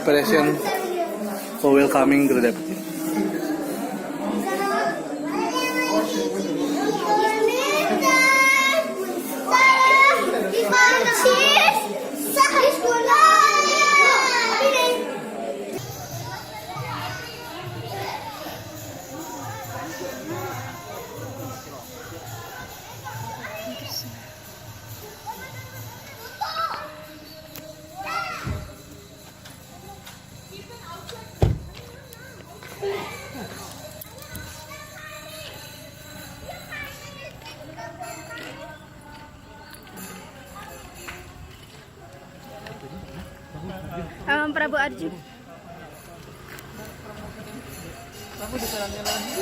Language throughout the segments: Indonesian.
preparation for welcoming Guru Deputy. Prabu Arju. Aku diserangnya lagi.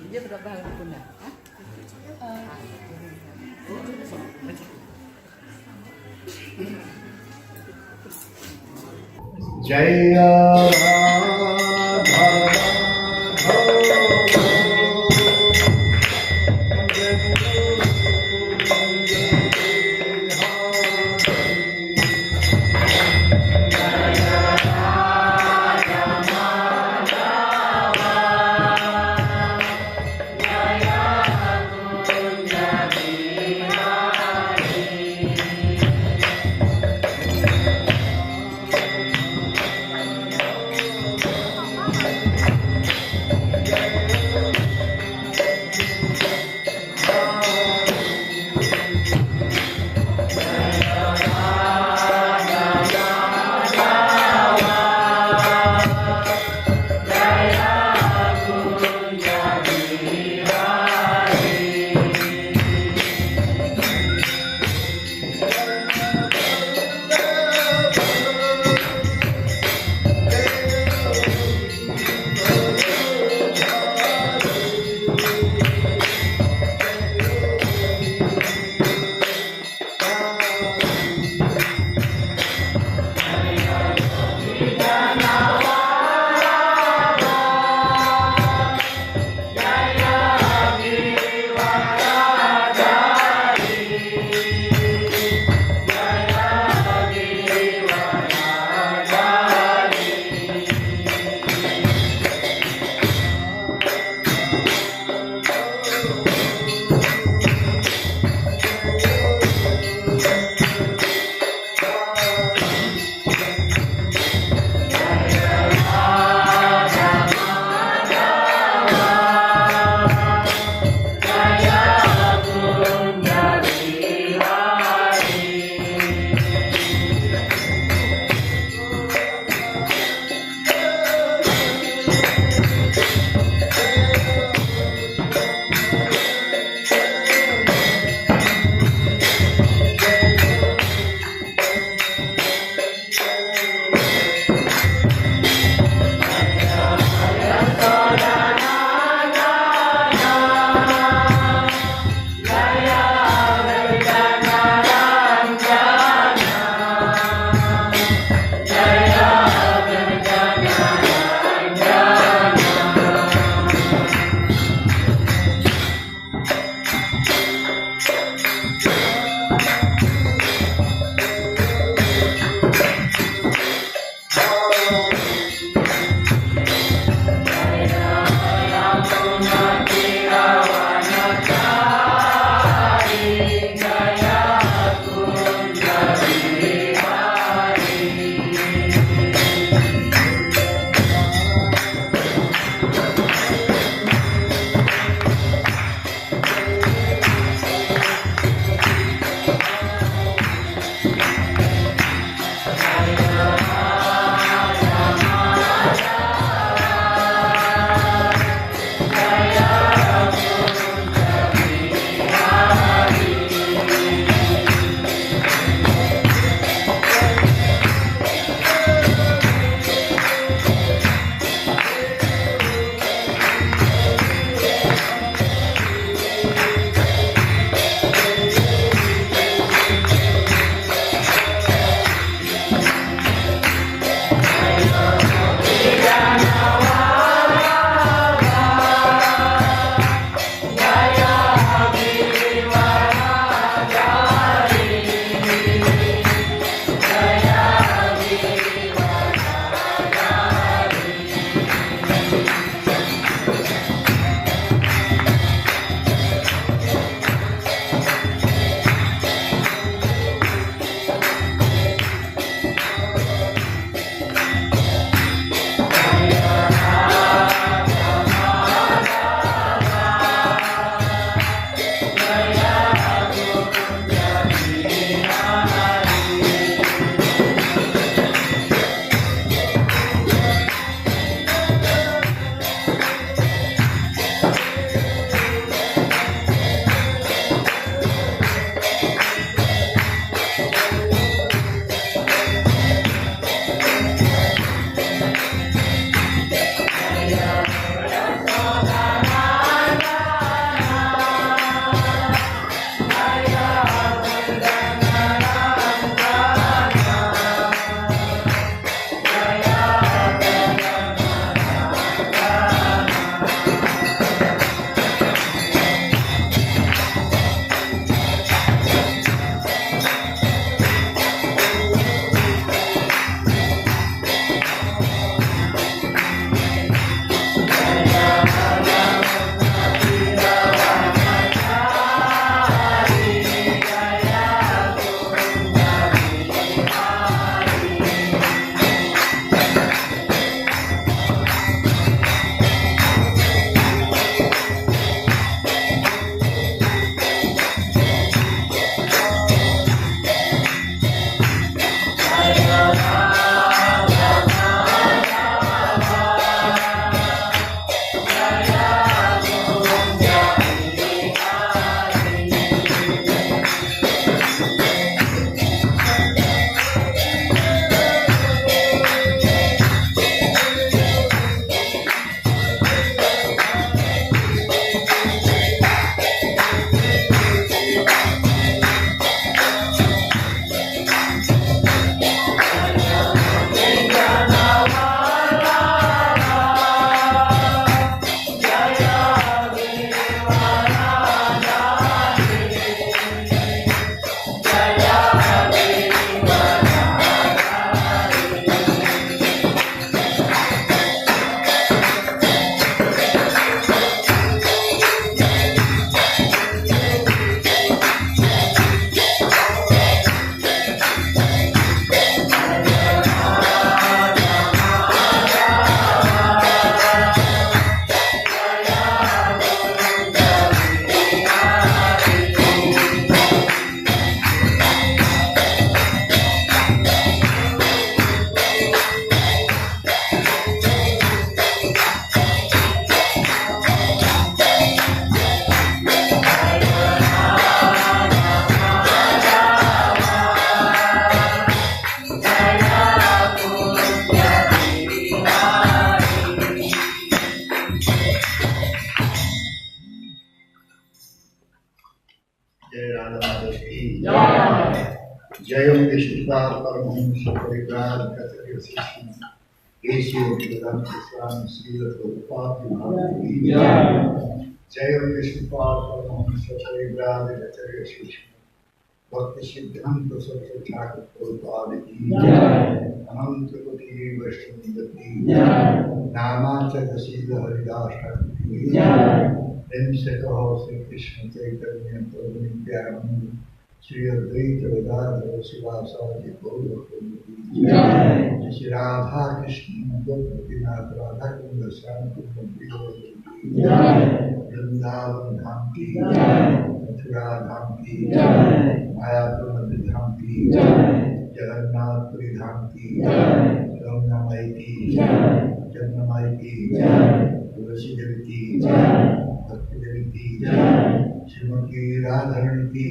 Dia berapa hal punya? Jaya जय विष्णुपाद परमहंस परिव्राज कचर्य शिष्य केशव वेदांत स्वामी श्रील प्रभुपाद की जय विष्णुपाद परमहंस परिव्राज कचर्य शिष्य भक्ति सिद्धांत सरस्वती ठाकुर प्रभुपाद की अनंत कोटि वैष्णव की नामाचल शील हरिदास ठाकुर की प्रेम से कहो श्री कृष्ण चैतन्य प्रभु नित्यानंद श्री अद्वैत गदाधर शिवासादि गौर श्री राधा कृष्ण गोपीनाथ राधा कुंड श्याम कुंड वृंदावन धाम की मथुरा धाम की मायापुर धाम की जगन्नाथपुरी धाम की गंगा माई की जमुना माई की तुलसी देवी की भक्ति देवी की श्रीमती राधारणी की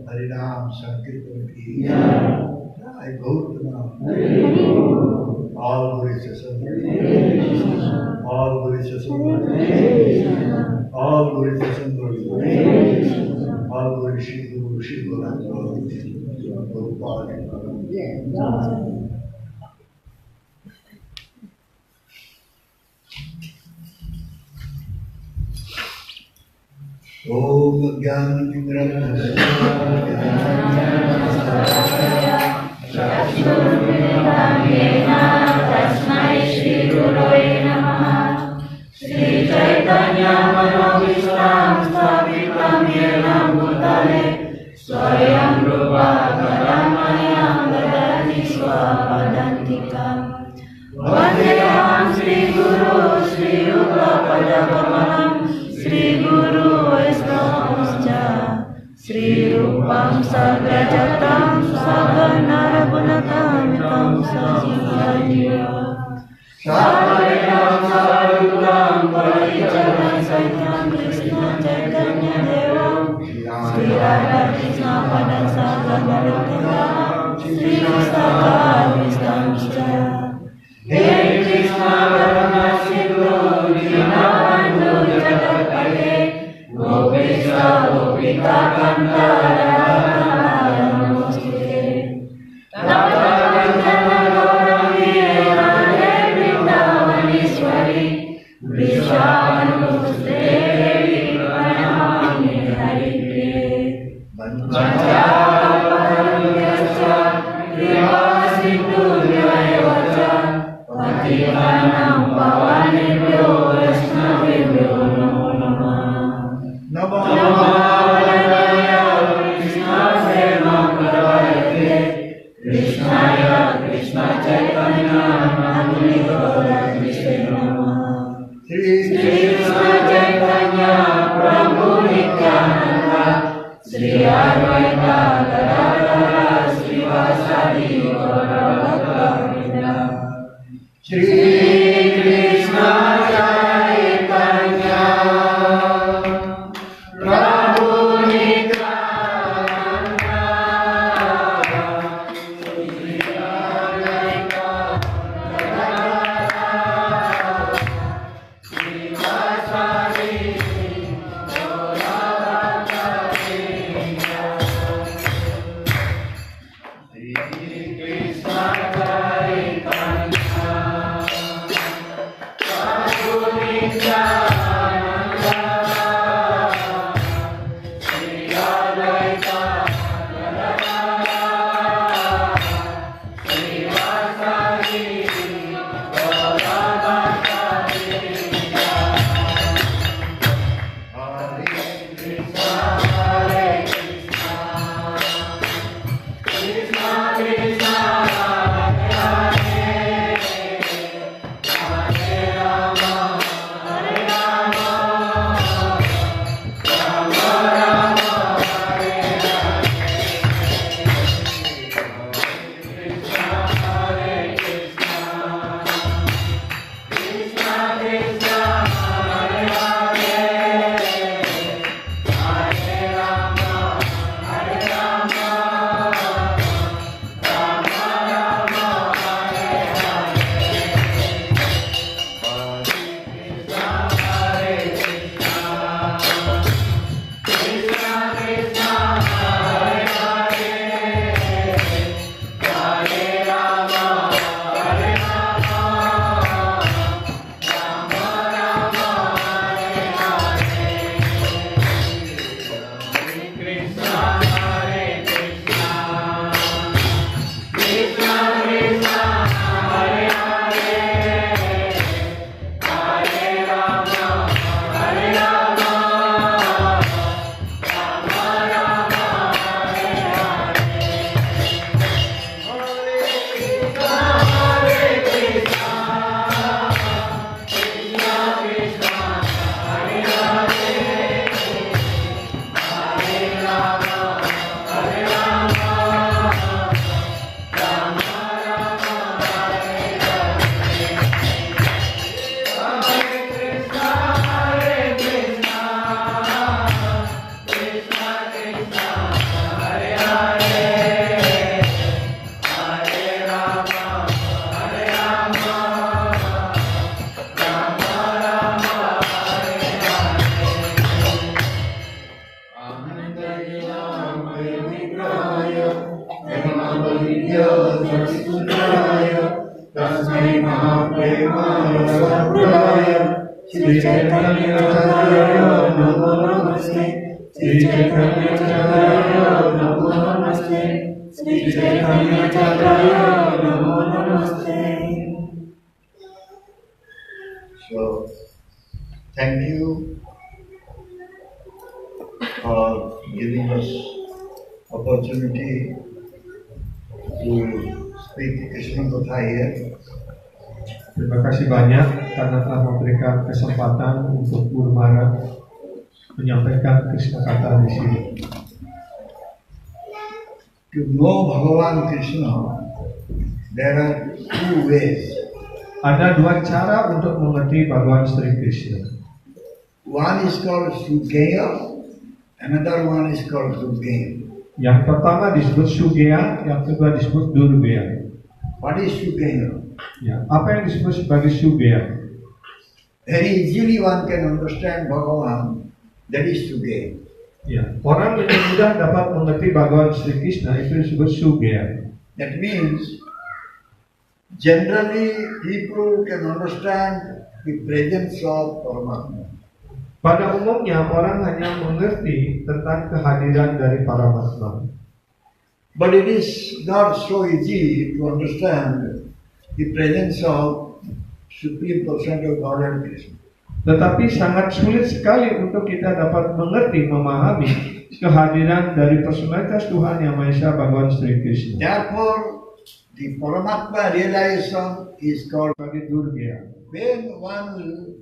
हरिनाम संकीर्तन की जय Gautam all glory to all glory to all glory to all glory Shri Guru Shri Prabhupada Om तस्मै श्री गुरवे नमः। श्री चैतन्य मनोभीष्टं स्थापितं येन भूतले स्वयं रूपा करुणामयं ददाति स्वपदान्तिकम्। वन्देऽहं श्रीगुरो श्रीयुगपदकमलं श्रीगुरु वैष्णवंश्च श्रीरूपं सग्रजतं सगणरघुनाथान्वितं सजीवं साद्वैतं परिचरन् सहितं कृष्ण चैतन्यदेवं श्रीराधाकृष्णपदं सगणरघुनाथं श्रीसखाविष्टंश्च हे कृष्ण करुणा सिन्धु दीनबन्धु जगत्पते गोपेश गोपिका कान्त नमोस्तुते तप्तकाञ्चन गौरङ्गी राधे वृन्दावनेश्वरी वृषभानुसुते देवी प्रणमामि हरिप्रिये वञ्चाकल्पतरुभ्यश्च कृपासिन्धुभ्यैव च पतितानां पावनेभ्यो वैष्णवेभ्यो नमो नमः। कृष्णाय कृष्ण चैतन्य नामनि गौरकृष्णे नमः। श्री कृष्ण चैतन्य प्रभु नित्यानंद श्री अद्वैत गदाधर श्रीवासादि गौर भक्तवृंद। श्री कृष्ण चैतन्य प्रभु नित्यानंद श्री अद्वैत गदाधर श्रीवासादि गौर भक्तवृंद। श्री कृष्ण चैतन्य प्रभु नित्यानंद श्री अद्वैत गदाधर श्रीवासादि गौर भक्तवृंद। हरे कृष्ण कृष्ण कृष्ण हरे Hare Sri Chaitanya Acharya Namo Namaste. Sri Chaitanya Acharya Namo Namaste. Sri Chaitanya Acharya Namo Namaste. So, thank you for giving us opportunity to speak Krishna Katha here. Terima kasih banyak karena telah memberikan kesempatan untuk Guru Maharaj menyampaikan Krishna Katha di sini. To know Bhagavan Krishna, there are two ways. Ada dua cara untuk mengerti Bhagavan Sri Krishna. One is called Suggeya, another one is called Suggeya. Yang pertama disebut Suggeya, yang kedua disebut Durbeya. What is Suggeya? Ya, apa yang disebut sebagai Suggeya? Very easily one can understand Bhagavan, that is Suggeya. Ya, orang dengan mudah dapat mengerti Bhagavan Sri Krishna itu disebut Suggeya. That means generally people can understand the presence of Paramatma. Pada umumnya orang hanya mengerti tentang kehadiran dari Paramatma. But it is not so easy to understand the presence of Supreme Person of Godhead Krishna. Tetapi sangat sulit sekali untuk kita dapat mengerti, memahami kehadiran dari personalitas Tuhan Yang Maha Esa Bhagavan Sri Krishna. Therefore, the Paramatma realization is called Sebagai Durbeya. when one will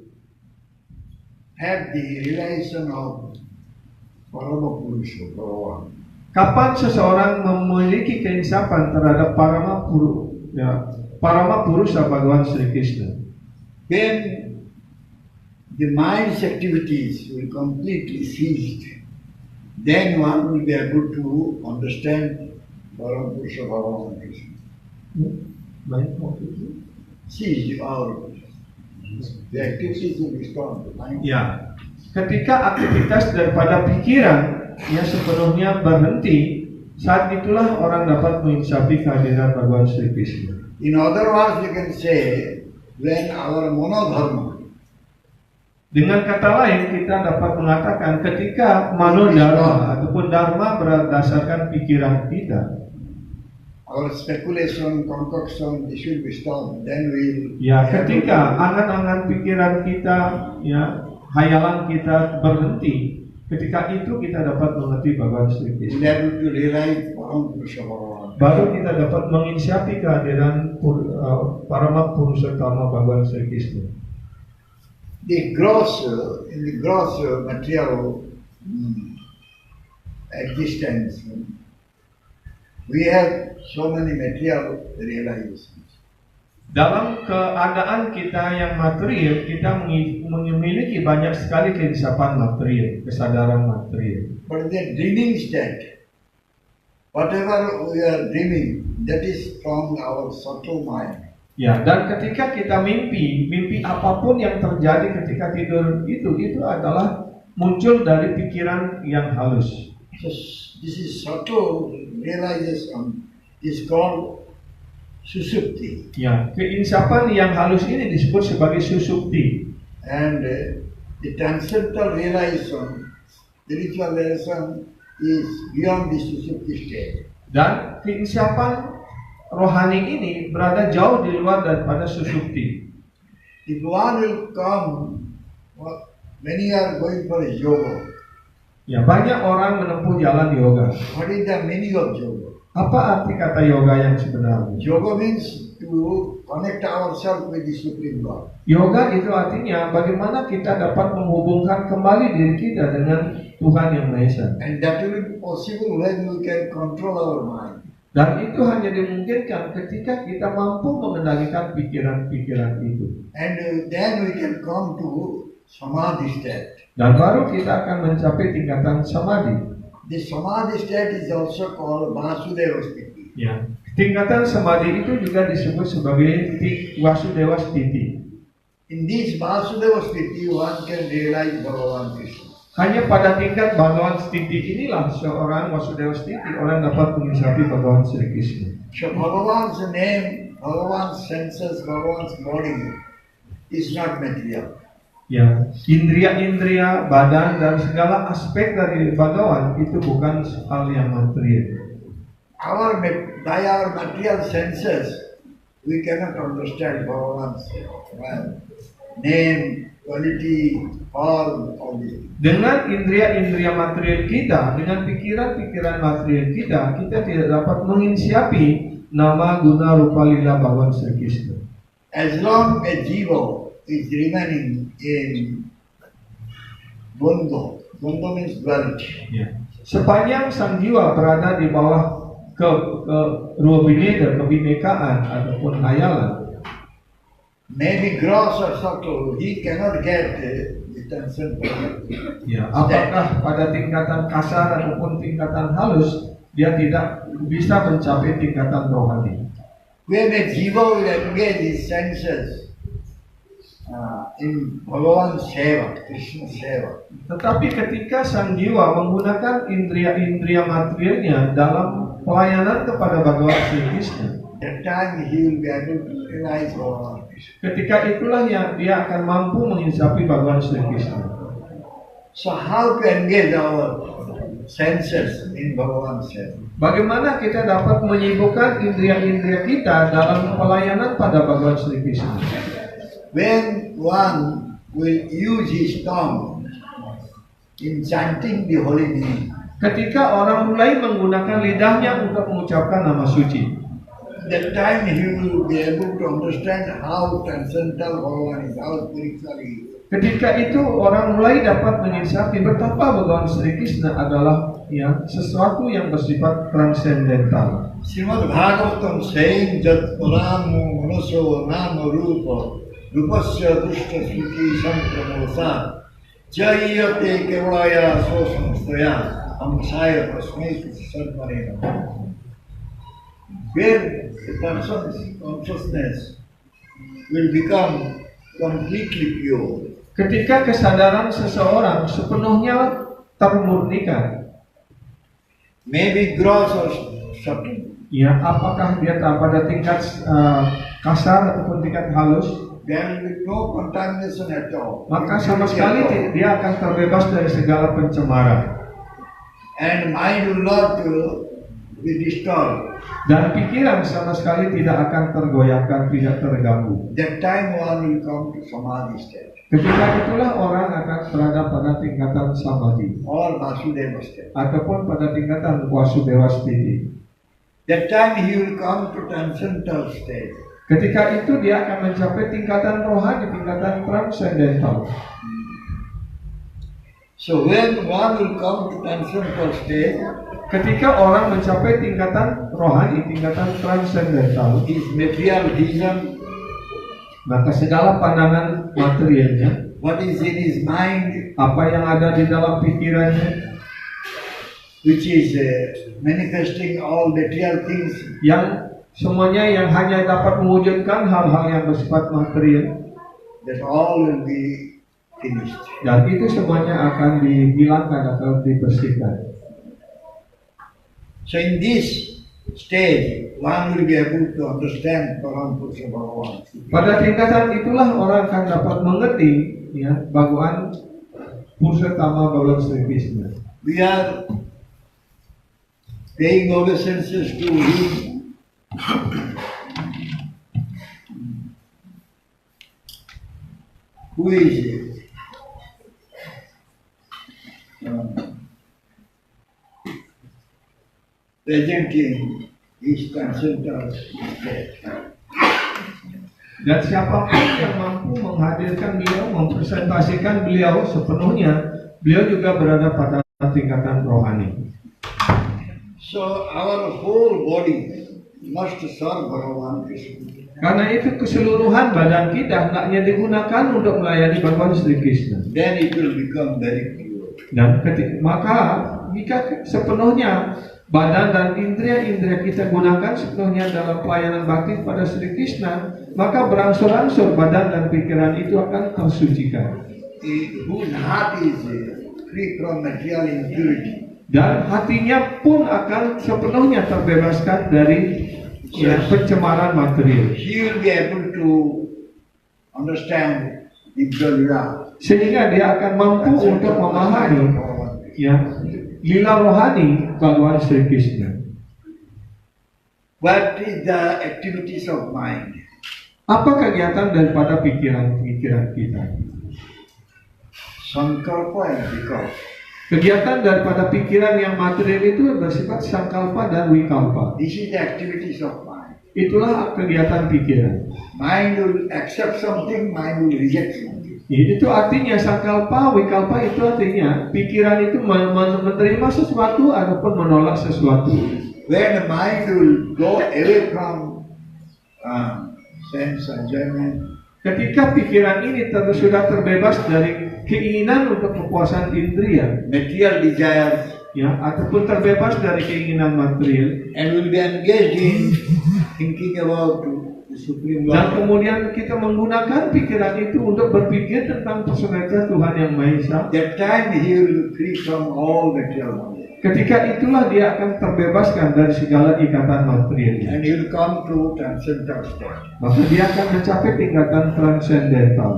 have the realization of Parama Purusha, Bhagavan. Kapan seseorang memiliki keinsapan terhadap Parama Purusha Bhagavan Sri Krishna? When the mind's activities will completely cease, then one will be able to understand Parama Purusha Bhagavan Krishna. Cease or the activities will be stopped. The mind. Ya, ketika aktivitas daripada pikiran yang sepenuhnya berhenti, saat itulah orang dapat menginsapi kehadiran Bhagavan Sri Krishna. In other words, you can say when our monodharma, Dengan kata lain, kita dapat mengatakan ketika manodharma ataupun dharma berdasarkan pikiran kita, our speculation, concoction, this will be stopped. Then we'll ya ketika angan-angan pikiran kita, ya hayalan kita berhenti, ketika itu kita dapat mengerti Bhagavan Sri we'll Krishna. be able to realize Parama Purusha Bhagavan. Baru kita dapat menginsapi kehadiran Parama Purushotama Bhagavan Sri Krishna. The gross, in the gross material existence, we have so many material realizations. Dalam keadaan kita yang material, kita memiliki banyak sekali keinsapan material, kesadaran material. But in the dreaming state, whatever we are dreaming, that is from our subtle mind. Ya, dan ketika kita mimpi apapun yang terjadi ketika tidur itu adalah muncul dari pikiran yang halus. So this is subtle realization is called susupti. Ya, keinsapan yang halus ini disebut sebagai susupti. And the transcendental realization, spiritual realization is beyond the susupti state. Dan keinsapan rohani ini berada jauh di luar daripada susupti. If one will come, many are going for yoga. Ya, banyak orang menempuh jalan yoga. What is the meaning of yoga? Apa arti kata yoga yang sebenarnya? Yoga means to connect ourselves with the Supreme God. Yoga itu artinya bagaimana kita dapat menghubungkan kembali diri kita dengan Tuhan Yang Maha Esa. And that will be possible when we can control our mind. Dan itu hanya dimungkinkan ketika kita mampu mengendalikan pikiran-pikiran itu. And then we can come to Samadhi state. Dan baru kita akan mencapai tingkatan samadhi. The Samadhi state is also called Vasudeva Sthiti. Ya. Tingkatan samadhi itu juga disebut sebagai Vasudeva Sthiti. In this Vasudeva Sthiti, one can realize Bhagavan Krishna. Hanya pada tingkat Bhagavan Sthiti inilah seorang Vasudeva Sthiti orang dapat mengisapi Bhagavan Sri Krishna. So Bhagavan's name, Bhagavan's senses, Bhagavan's body is not material. Ya, indria-indria, badan dan segala aspek dari bagawan itu bukan hal yang material. By our material senses, we cannot understand Bhagavan's name, quality, form, all this. Dengan indria-indria material kita, dengan pikiran-pikiran material kita, kita tidak dapat menginsiapi nama, guna, rupa, lila Bhagavan Sri Krishna. As long as jiva is remaining in Bondho means duality. Ya. Sepanjang sang jiwa berada di bawah ke rupa bineka, kebinekaan ataupun hayalan, Maybe gross or subtle, he cannot get the tension. ya, apakah pada tingkatan kasar ataupun tingkatan halus dia tidak bisa mencapai tingkatan rohani. When a jiva will engage his senses in Bhagavan Seva, Krishna Seva, Tetapi ketika sang jiwa menggunakan indria-indria materialnya dalam pelayanan kepada Bhagavan Sri Krishna, that time he will be able to realize Bhagavan Krishna. ketika itulah yang dia akan mampu menginsapi Bhagavan Sri Krishna. So how to engage our senses in Bhagavan Seva? Bagaimana kita dapat menyibukkan indria-indria kita dalam pelayanan pada Bhagavan Sri Krishna? When one will use his tongue in chanting the holy name, Ketika orang mulai menggunakan lidahnya untuk mengucapkan nama suci, that time he will be able to understand how transcendental Bhagavan is, how spiritual he is. ketika itu orang mulai dapat menginsapi betapa Bhagavan Sri Krishna adalah ya sesuatu yang bersifat transendental. Srimad Bhagavatam saying that Paramo Manaso Nama Rupa Rupasya Dushta Suki Sampramosa Jayate Kevalaya Sosamstaya Amsaya Prasmai Sarmarena. When the person's consciousness will become completely pure, Ketika kesadaran seseorang sepenuhnya termurnikan, maybe gross or subtle, ya apakah dia pada tingkat kasar ataupun tingkat halus, there will be no contamination at all. maka sama sekali dia akan terbebas dari segala pencemaran. And mind will not be disturbed. Dan pikiran sama sekali tidak akan tergoyahkan, tidak terganggu. That time one will come to samadhi state Ketika itulah orang akan berada pada tingkatan samadhi or Vasudeva state. ataupun pada tingkatan Wasudewa Sthiti. That time he will come to transcendental state. Ketika itu dia akan mencapai tingkatan rohani, tingkatan transcendental. So when one will come to transcendental state, Ketika orang mencapai tingkatan rohani, tingkatan transcendental, his material vision, maka segala pandangan materialnya, what is in his mind, apa yang ada di dalam pikirannya, which is manifesting all material things, yang semuanya yang hanya dapat mewujudkan hal-hal yang bersifat material, that all will be finished. dan itu semuanya akan dihilangkan atau dibersihkan. So in this stage, one will be able to understand Parampurusha Bhagavan. Pada tingkatan itulah orang akan dapat mengerti ya Bhagavan Purushotama Bhagavan Sri Krishna. We are paying obeisances to him. Who is it? Present in his transcendental state. Dan siapapun yang mampu menghadirkan beliau, mempresentasikan beliau sepenuhnya, beliau juga berada pada tingkatan rohani. So our whole body must serve Bhagavan Krishna. Karena itu keseluruhan badan kita hendaknya digunakan untuk melayani Bhagavan Sri Krishna. Then it will become very pure. Dan maka jika sepenuhnya badan dan indria-indria kita gunakan sepenuhnya dalam pelayanan bakti pada Sri Krishna, maka berangsur-angsur badan dan pikiran itu akan tersucikan. Whose heart is free from material impurity. Dan hatinya pun akan sepenuhnya terbebaskan dari pencemaran material. He will be able to understand Dibralila. sehingga dia akan mampu untuk memahami ya lila rohani Bhagawan Sri Krishna. What is the activities of mind? Apa kegiatan daripada pikiran-pikiran kita? Sankalpa and vikalpa. Kegiatan daripada pikiran yang material itu bersifat sangkalpa dan wikalpa. This is the activities of mind. Itulah kegiatan pikiran. Mind will accept something, mind will reject something. Itu artinya sangkalpa, wikalpa itu artinya pikiran itu menerima sesuatu ataupun menolak sesuatu. When the mind will go away from sense enjoyment, Ketika pikiran ini sudah terbebas dari keinginan untuk kepuasan indria, material desires, ya, ataupun terbebas dari keinginan material, and will be engaged in thinking about the Supreme dan Lord, kemudian kita menggunakan pikiran itu untuk berpikir tentang personalitas Tuhan yang Maha Esa, that time he will be free from all material knowledge. ketika itulah dia akan terbebaskan dari segala ikatan material. And he will come to transcendental state. Maka dia akan mencapai tingkatan transendental.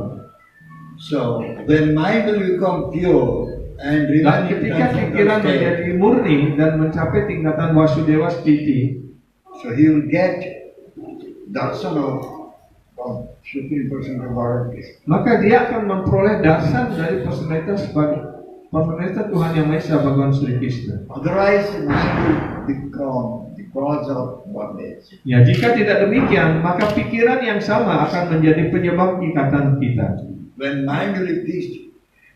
So, when mind will become pure and Dan remain in ketika pikiran transcendental state, menjadi murni dan mencapai tingkatan Vasudewa Stiti, so he will get darshan of Supreme Person of Lord Krishna. maka dia akan memperoleh dasan dari personalitas Tuhan yang Maha Esa Bhagawan Sri Krishna. Otherwise, mind will become the cause of bondage. Ya, jika tidak demikian, maka pikiran yang sama akan menjadi penyebab ikatan kita. When mind will be fixed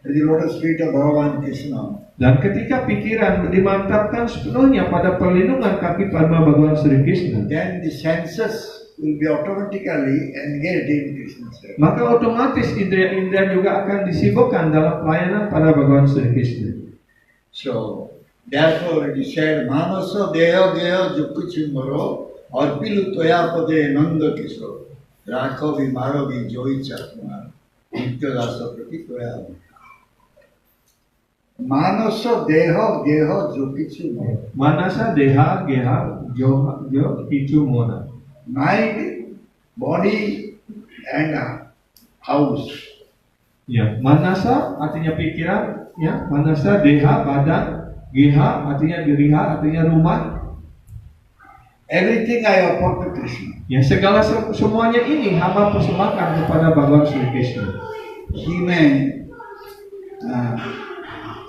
at the lotus feet of Bhagavan Krishna, Dan ketika pikiran dimantapkan sepenuhnya pada perlindungan kaki Padma Bhagawan Sri Krishna, then the senses will be automatically engaged in Krishna's service. maka otomatis indera-indera juga akan disibukkan dalam pelayanan pada Bhagawan Sri Krishna. So, therefore it is said, Manasa Deha Geha Jukuchimaro Arpilu Toyapade Nanda Kisho Rakho Vimaro Vijoi Chakmar Nitya Rasa Prati Toyapade. Manasa Deha Geha Jukuchimaro. Manasa deha geha jo kicu mona. Mind, body, and house. Ya, manasa artinya pikiran, ya, manasa deha badan, geha artinya diriha, artinya rumah. Everything I offer to Krishna. Ya, segala semuanya ini hamba persembahkan kepada Bhagawan Sri Krishna. He may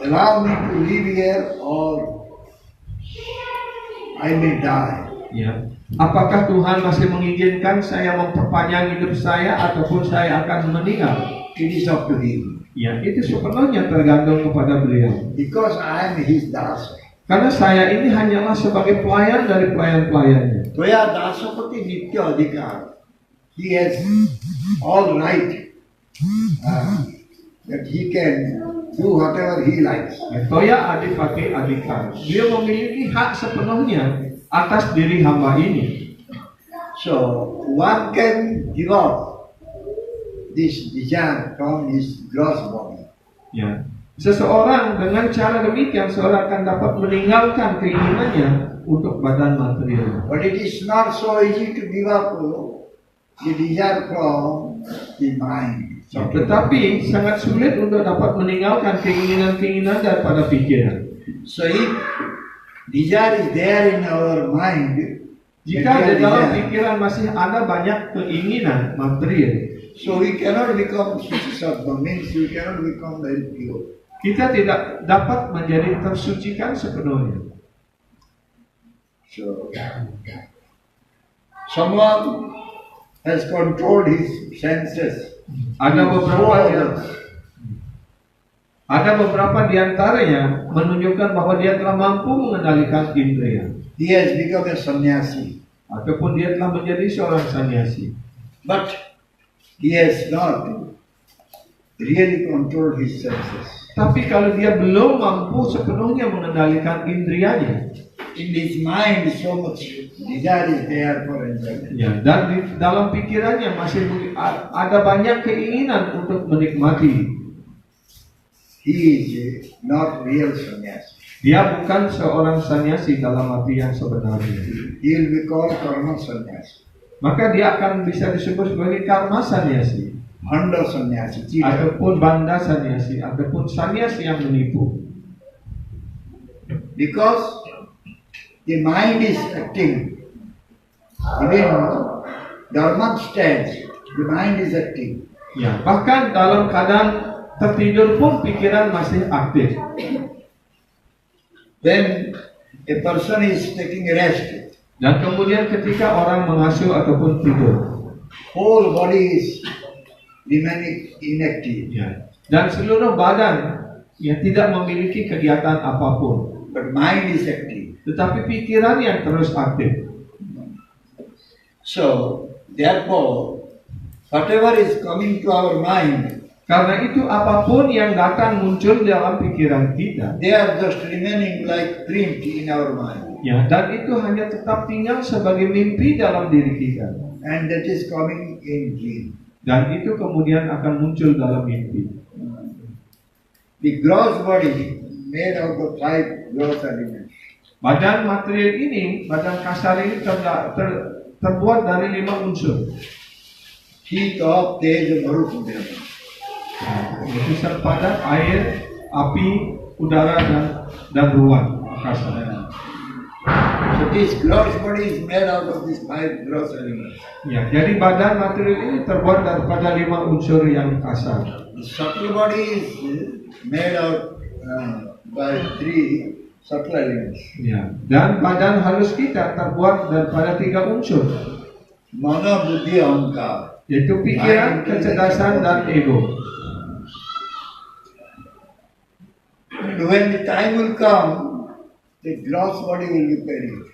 allow me to live here or I may die. Ya, apakah Tuhan masih mengizinkan saya memperpanjang hidup saya ataupun saya akan meninggal? It is up to him. Ya, itu sepenuhnya tergantung kepada beliau. Because I am his dasa. Karena saya ini hanyalah sebagai pelayan dari pelayan-pelayannya. Toya dasapati nitya adhikar. He has all right that he can do whatever he likes. Toya adipati adikar. Dia memiliki hak sepenuhnya atas diri hamba ini. So one can give up this desire from his gross body. Ya. Seseorang dengan cara demikian seorang akan dapat meninggalkan keinginannya untuk badan material. But it is not so easy to give up the desire from the mind. Tetapi sangat sulit untuk dapat meninggalkan keinginan-keinginan daripada pikiran. So if desire is there in our mind, Jika di dalam pikiran masih ada banyak keinginan material, so we cannot become Sucisattva, means we cannot become very pure. kita tidak dapat menjadi tersucikan sepenuhnya. So someone has controlled his senses. Ada beberapa di antaranya menunjukkan bahwa dia telah mampu mengendalikan indera, He has become a sannyasi, ataupun dia telah menjadi seorang sannyasi. but he has not really controlled his senses. Tapi kalau dia belum mampu sepenuhnya mengendalikan indrianya, In his mind, so much desire is there for enjoyment. ya, dan di dalam pikirannya masih ada banyak keinginan untuk menikmati. He is not real sannyasi. Dia bukan seorang sannyasi dalam arti yang sebenarnya. He will be called karma sannyasi. Maka dia akan bisa disebut sebagai karma sannyasi. Bhanda sannyasi, cheater. ataupun banda sanyasi, ataupun sanyasi yang menipu. Because the mind is acting. Even dormant stage, the mind is acting. Ya, bahkan dalam keadaan tertidur pun pikiran masih aktif. When a person is taking a rest, Dan kemudian ketika orang mengasuh ataupun tidur, whole body is remaining inactive. ya, dan seluruh badan ya tidak memiliki kegiatan apapun, But mind is active. tetapi pikiran yang terus aktif. So, therefore, whatever is coming to our mind, Karena itu apapun yang datang muncul dalam pikiran kita, they are just remaining like print in our mind. ya, dan itu hanya tetap tinggal sebagai mimpi dalam diri kita. And that is coming in dream. Dan itu kemudian akan muncul dalam mimpi. The gross body made out of 5 gross elements. Badan material ini, badan kasar ini terbuat dari 5 unsur. Heat of Tej Marupudra. Yaitu padat, air, api, udara, dan ruang angkasa. So this gross body is made out of these 5 gross elements. Ya, jadi badan material ini terbuat daripada 5 unsur yang kasar. The subtle body is made out by 3 subtle elements. Ya, dan badan halus kita terbuat daripada 3 unsur, Mana, Buddhi, Ahankar. yaitu pikiran, kecerdasan, dan ego. When the time will come, the gross body will be perished.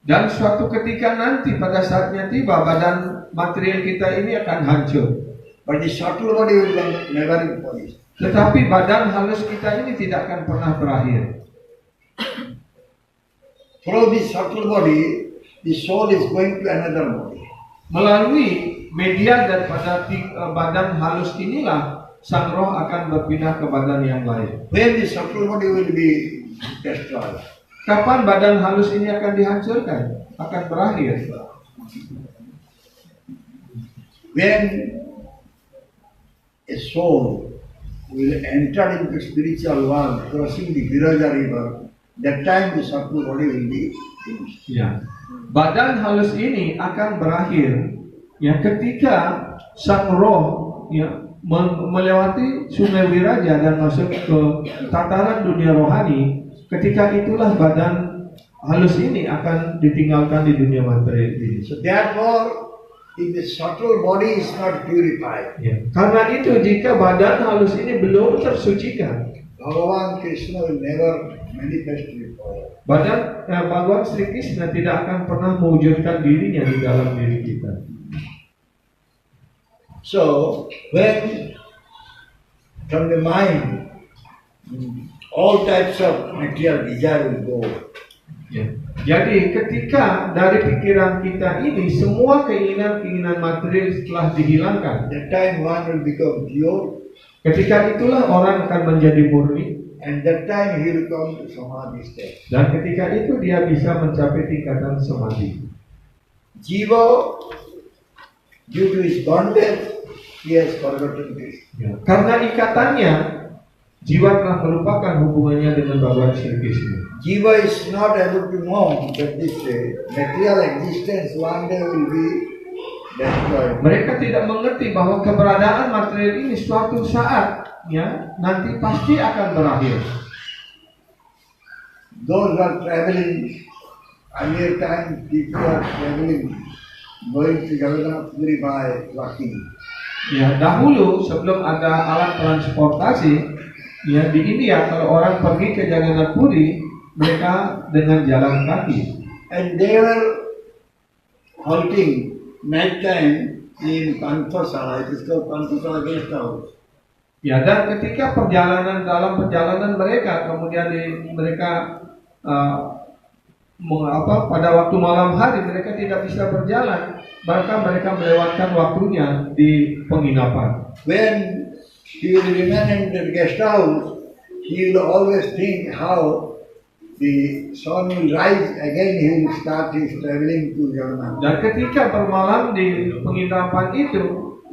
Dan suatu ketika nanti pada saatnya tiba, badan material kita ini akan hancur. But the subtle body will never be perished. Tetapi badan halus kita ini tidak akan pernah berakhir. Through this subtle body, the soul is going to another body. Melalui media daripada badan halus inilah sang roh akan berpindah ke badan yang lain. When the subtle body will be destroyed? Kapan badan halus ini akan dihancurkan? Akan berakhir. When a soul will enter into spiritual world, crossing the Viraja river, that time the subtle body will be finished. Ya. Badan halus ini akan berakhir ya ketika sang roh ya melewati Sungai Wiraja dan masuk ke tataran dunia rohani. Ketika itulah badan halus ini akan ditinggalkan di dunia materi ini. So therefore, if the subtle body is not purified, Ya. Karena itu jika badan halus ini belum tersucikan, Bhagavan Krishna will never manifest before. Bhagawan Sri Krishna tidak akan pernah mewujudkan dirinya di dalam diri kita. So when from the mind all types of material desire will go. Ya. Jadi ketika dari pikiran kita ini semua keinginan-keinginan material telah dihilangkan, That time one will become pure, ketika itulah orang akan menjadi murni, and that time he will come to samadhi state. dan ketika itu dia bisa mencapai tingkatan samadhi. Jiva, due to his bondage, he has forgotten this. Ya. Karena ikatannya, jiwa telah melupakan hubungannya dengan Bhagawan Sri Krishna. Jiva is not able to know that this material existence one day will be destroyed. Mereka tidak mengerti bahwa keberadaan material ini suatu saat ya nanti pasti akan berakhir. Those who are traveling, earlier time people are traveling, going to Jagannath Puri by walking. Ya, dahulu sebelum ada alat transportasi, ya di India kalau orang pergi ke Jagannath Puri, mereka dengan jalan kaki. And they were halting night time in Panthasala. It is called Panthasala guest house. Ya, dan ketika dalam perjalanan mereka, kemudian mereka pada waktu malam hari mereka tidak bisa berjalan, maka mereka melewatkan waktunya di penginapan. When he will remain in the guest house, he will always think how the sun will rise again. He will start his traveling to Jagannath. Dan ketika bermalam di penginapan itu,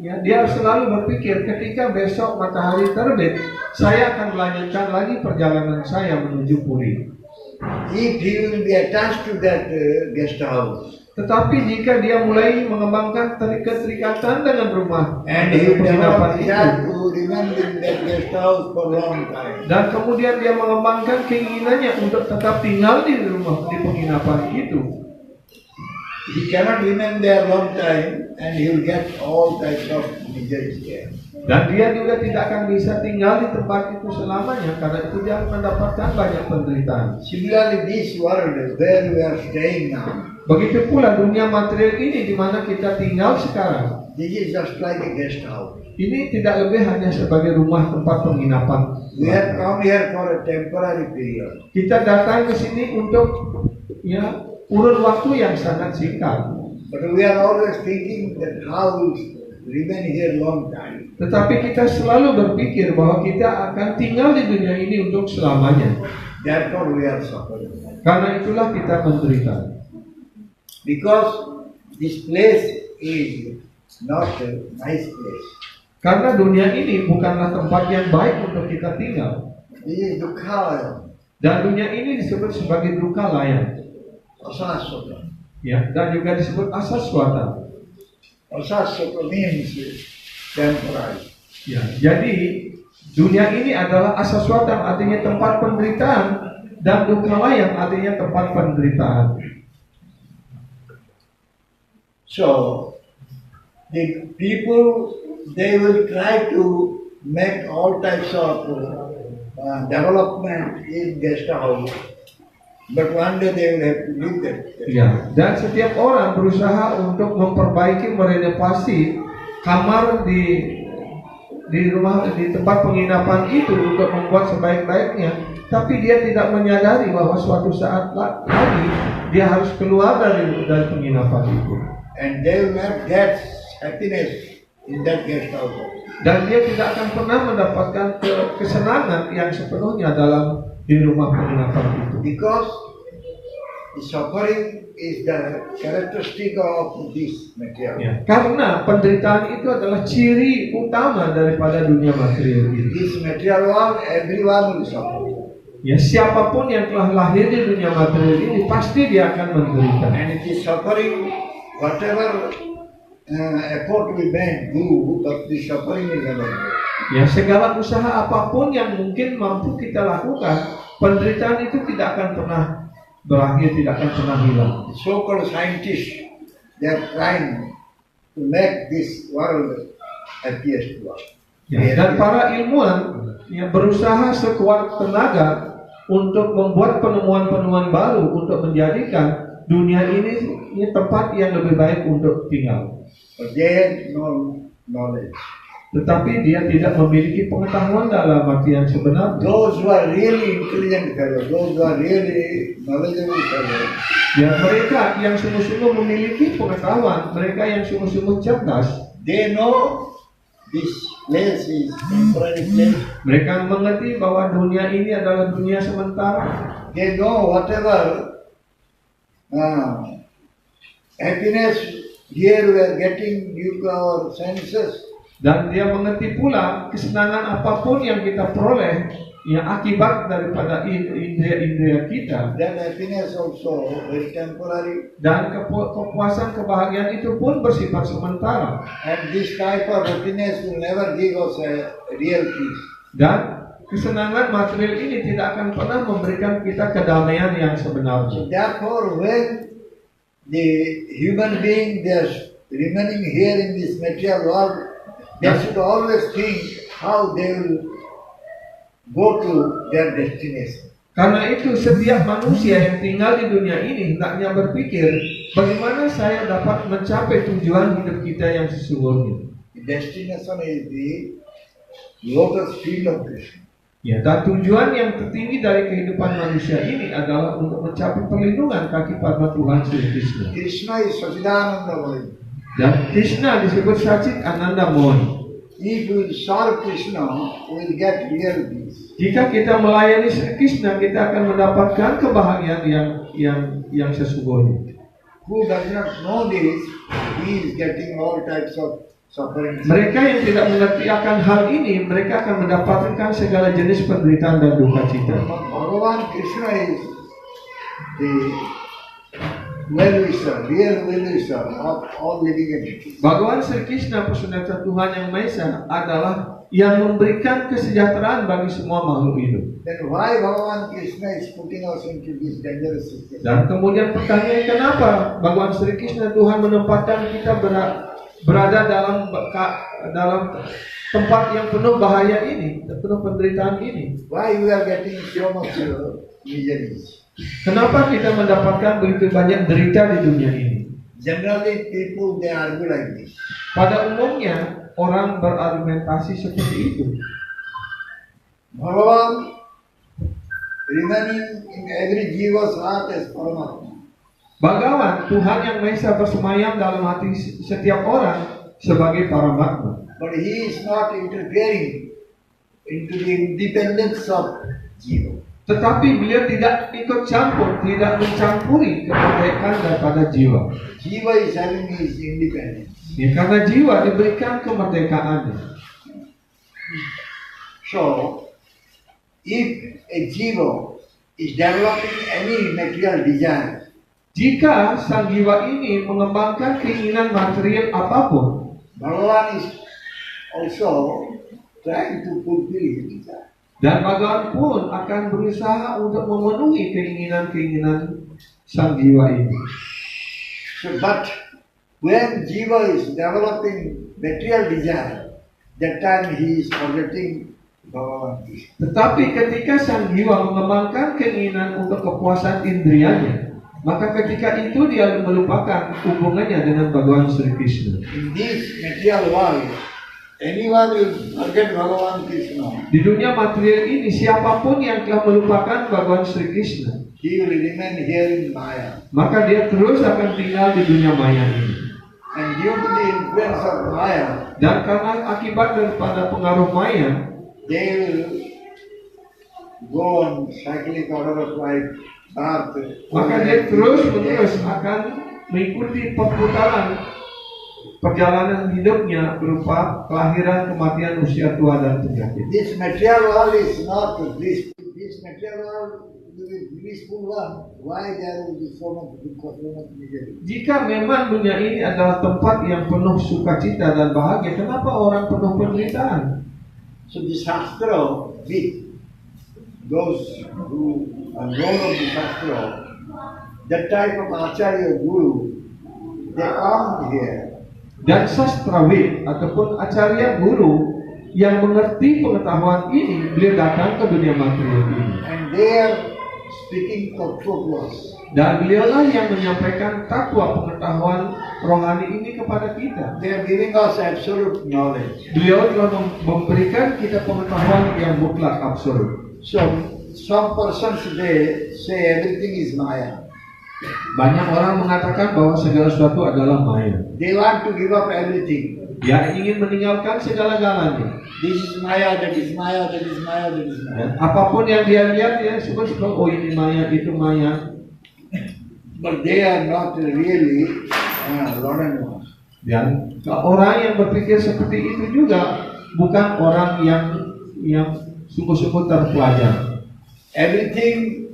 ya, dia selalu berpikir ketika besok matahari terbit, saya akan melanjutkan lagi perjalanan saya menuju Puri. If he will be attached to that guest house, Tetapi jika dia mulai mengembangkan keterikatan dengan rumah and he will penginapan develop desire itu, to remain in that guest house for a long time, dan kemudian dia mengembangkan keinginannya untuk tetap tinggal di rumah di penginapan itu, he cannot remain there long time, and he will get all types of miseries there. dan dia juga tidak akan bisa tinggal di tempat itu selamanya karena itu dia mendapatkan banyak penderitaan. Similarly, this world where we are staying now, Begitu pula dunia material ini di mana kita tinggal sekarang. this is just like a guest house. Ini tidak lebih hanya sebagai rumah tempat penginapan. We have come here for a temporary period. Kita datang ke sini untuk ya urun waktu yang sangat singkat. But we are always thinking that how we remain here long time. Tetapi kita selalu berpikir bahwa kita akan tinggal di dunia ini untuk selamanya. Therefore we are suffering. Karena itulah kita menderita. Because this place is not a nice place. Karena dunia ini bukanlah tempat yang baik untuk kita tinggal. This is dukkha, Dan dunia ini disebut sebagai duka layan. asaswata. Ya, dan juga disebut asaswata. Asaswata means temporary. Ya, jadi dunia ini adalah asaswata, artinya tempat penderitaan, dan duka layan artinya tempat penderitaan. So the people, they will try to make all types of development in guest house, but one day they will have to leave that. Ya, dan setiap orang berusaha untuk memperbaiki, merenovasi kamar di rumah, di tempat penginapan itu untuk membuat sebaik-baiknya, tapi dia tidak menyadari bahwa suatu saat lagi dia harus keluar dari penginapan itu. And they will not get happiness in that guest house. Dan dia tidak akan pernah mendapatkan kesenangan yang sepenuhnya dalam di rumah penginapan itu. Because the suffering is the characteristic of this material. Ya, karena penderitaan itu adalah ciri utama daripada dunia material ini. This material world, everyone will suffer. Ya, siapapun yang telah lahir di dunia material ini pasti dia akan menderita. And it is suffering, whatever effort we may do, but the suffering will never go. Ya, segala usaha apapun yang mungkin mampu kita lakukan, penderitaan itu tidak akan pernah berakhir, tidak akan pernah hilang. The so-called scientists, they are trying to make this world happiest world. Ya, dan para ilmuwan yang berusaha sekuat tenaga untuk membuat penemuan-penemuan baru untuk menjadikan dunia ini tempat yang lebih baik untuk tinggal. But they have no knowledge. Tetapi dia tidak memiliki pengetahuan dalam arti yang sebenarnya. Those who are really intelligent fellows, those who are really knowledgeable fellows, Ya, mereka yang sungguh-sungguh memiliki pengetahuan, mereka yang sungguh-sungguh cerdas, they know this place is temporary place. mereka mengerti bahwa dunia ini adalah dunia sementara. They know whatever happiness here we are getting due to our senses. Dan dia mengerti pula kesenangan apapun yang kita peroleh yang akibat daripada indera-indera kita. That happiness also very temporary. Dan kepuasan kebahagiaan itu pun bersifat sementara. And this type of happiness will never give us a real peace. Dan kesenangan material ini tidak akan pernah memberikan kita kedamaian yang sebenarnya. Therefore, when the human being they are remaining here in this material world, they should always think how they will go to their destination. Karena itu setiap manusia yang tinggal di dunia ini hendaknya berpikir bagaimana saya dapat mencapai tujuan hidup kita yang sesungguhnya. The destination is the lotus feet of Krishna. Ya, dan tujuan yang tertinggi dari kehidupan manusia ini adalah untuk mencapai perlindungan kaki padma Tuhan Sri Krishna. Krishna is Sachidananda Mohi. Dan Krishna disebut Sachit Ananda Mohi. If we will serve Krishna, we will get real peace. Jika kita melayani Sri Krishna, kita akan mendapatkan kebahagiaan yang sesungguhnya. Who does not know this, he is getting all types of suffering. Mereka yang tidak mengerti akan hal ini, mereka akan mendapatkan segala jenis penderitaan dan duka cita. Bhagavan Krishna is the well-wisher, real well-wisher of all living entities. Bhagawan Sri Krishna, Personalitas Tuhan Yang Maha Esa, adalah yang memberikan kesejahteraan bagi semua makhluk hidup. Then why Bhagavan Krishna is putting us into this dangerous situation? Dan kemudian pertanyaan, kenapa Bhagawan Sri Krishna, Tuhan, menempatkan kita berada dalam tempat yang penuh bahaya ini, penuh penderitaan ini? Why we are getting so much miseries? Kenapa kita mendapatkan begitu banyak derita di dunia ini? Generally, people they argue like this. Pada umumnya orang berargumentasi seperti itu. Bhagavan remaining in every jiva's heart as Paramatma. Bhagawan, Tuhan Yang Maha Esa, bersemayam dalam hati setiap orang sebagai Paramatma. But he is not interfering into the independence of jiva. Tetapi beliau tidak ikut campur, tidak mencampuri kemerdekaan daripada jiwa. Jiva is having his independence. Ya, karena jiwa diberikan kemerdekaannya. So, if a jiva is developing any material desire, Jika sang jiwa ini mengembangkan keinginan material apapun, Bhagavan is also trying to fulfill his desire. dan Bhagawan pun akan berusaha untuk memenuhi keinginan-keinginan sang jiwa ini. So, but when jiva is developing material desire, that time he is forgetting Bhagavan Krishna. Tetapi ketika sang jiwa mengembangkan keinginan untuk kepuasan indrianya, maka ketika itu dia melupakan hubungannya dengan Bhagawan Sri Krishna. In this material world, anyone will forget Bhagavan Krishna, Di dunia material ini, siapapun yang telah melupakan Bhagawan Sri Krishna, he will remain here in Maya. maka dia terus akan tinggal di dunia maya ini. And due to the influence of Maya, Dan karena akibat daripada pengaruh maya, they will go on cyclic order of life, birth, maka dia terus-menerus akan mengikuti perputaran perjalanan hidupnya berupa kelahiran, kematian, usia tua, dan penyakit. This material world is not bliss. This material world is blissful one. Why there will be so much dukkha, so much misery? Jika memang dunia ini adalah tempat yang penuh sukacita dan bahagia, kenapa orang penuh penderitaan? So the Shastra, those who are known of the Shastra, that type of Acharya Guru, they come here. Dan sastrawi ataupun acarya guru yang mengerti pengetahuan ini, beliau datang ke dunia material ini. And they are speaking tattva to us. Dan beliaulah yang menyampaikan takwa pengetahuan rohani ini kepada kita. They are giving us absolute knowledge. Beliau telah memberikan kita pengetahuan yang mutlak absolut. So some persons today say everything is Maya. Banyak orang mengatakan bahwa segala sesuatu adalah maya. They want to give up everything. Dia ingin meninggalkan segala-galanya. This is Maya, that is Maya, that is Maya, that is Maya. Apapun yang dia lihat, dia suka oh ini maya, itu maya. But they are not really Lord and Master. Dan orang yang berpikir seperti itu juga bukan orang yang sungguh-sungguh terpelajar. Everything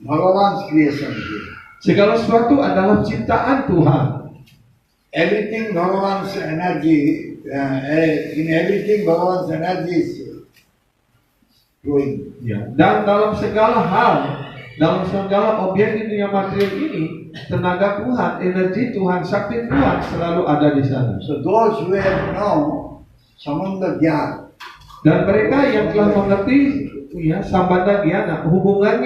Bhagavan's creation is. Segala sesuatu adalah ciptaan Tuhan. Everything Bhagavan's energy, in everything Bhagavan's energy is flowing. Ya. Dan dalam segala hal, dalam segala objek di dunia material ini, tenaga Tuhan, energi Tuhan, sakti Tuhan selalu ada di sana. So those who have known Samanda Gyan, Dan mereka yang telah mengerti ya sambandha gyana, hubungan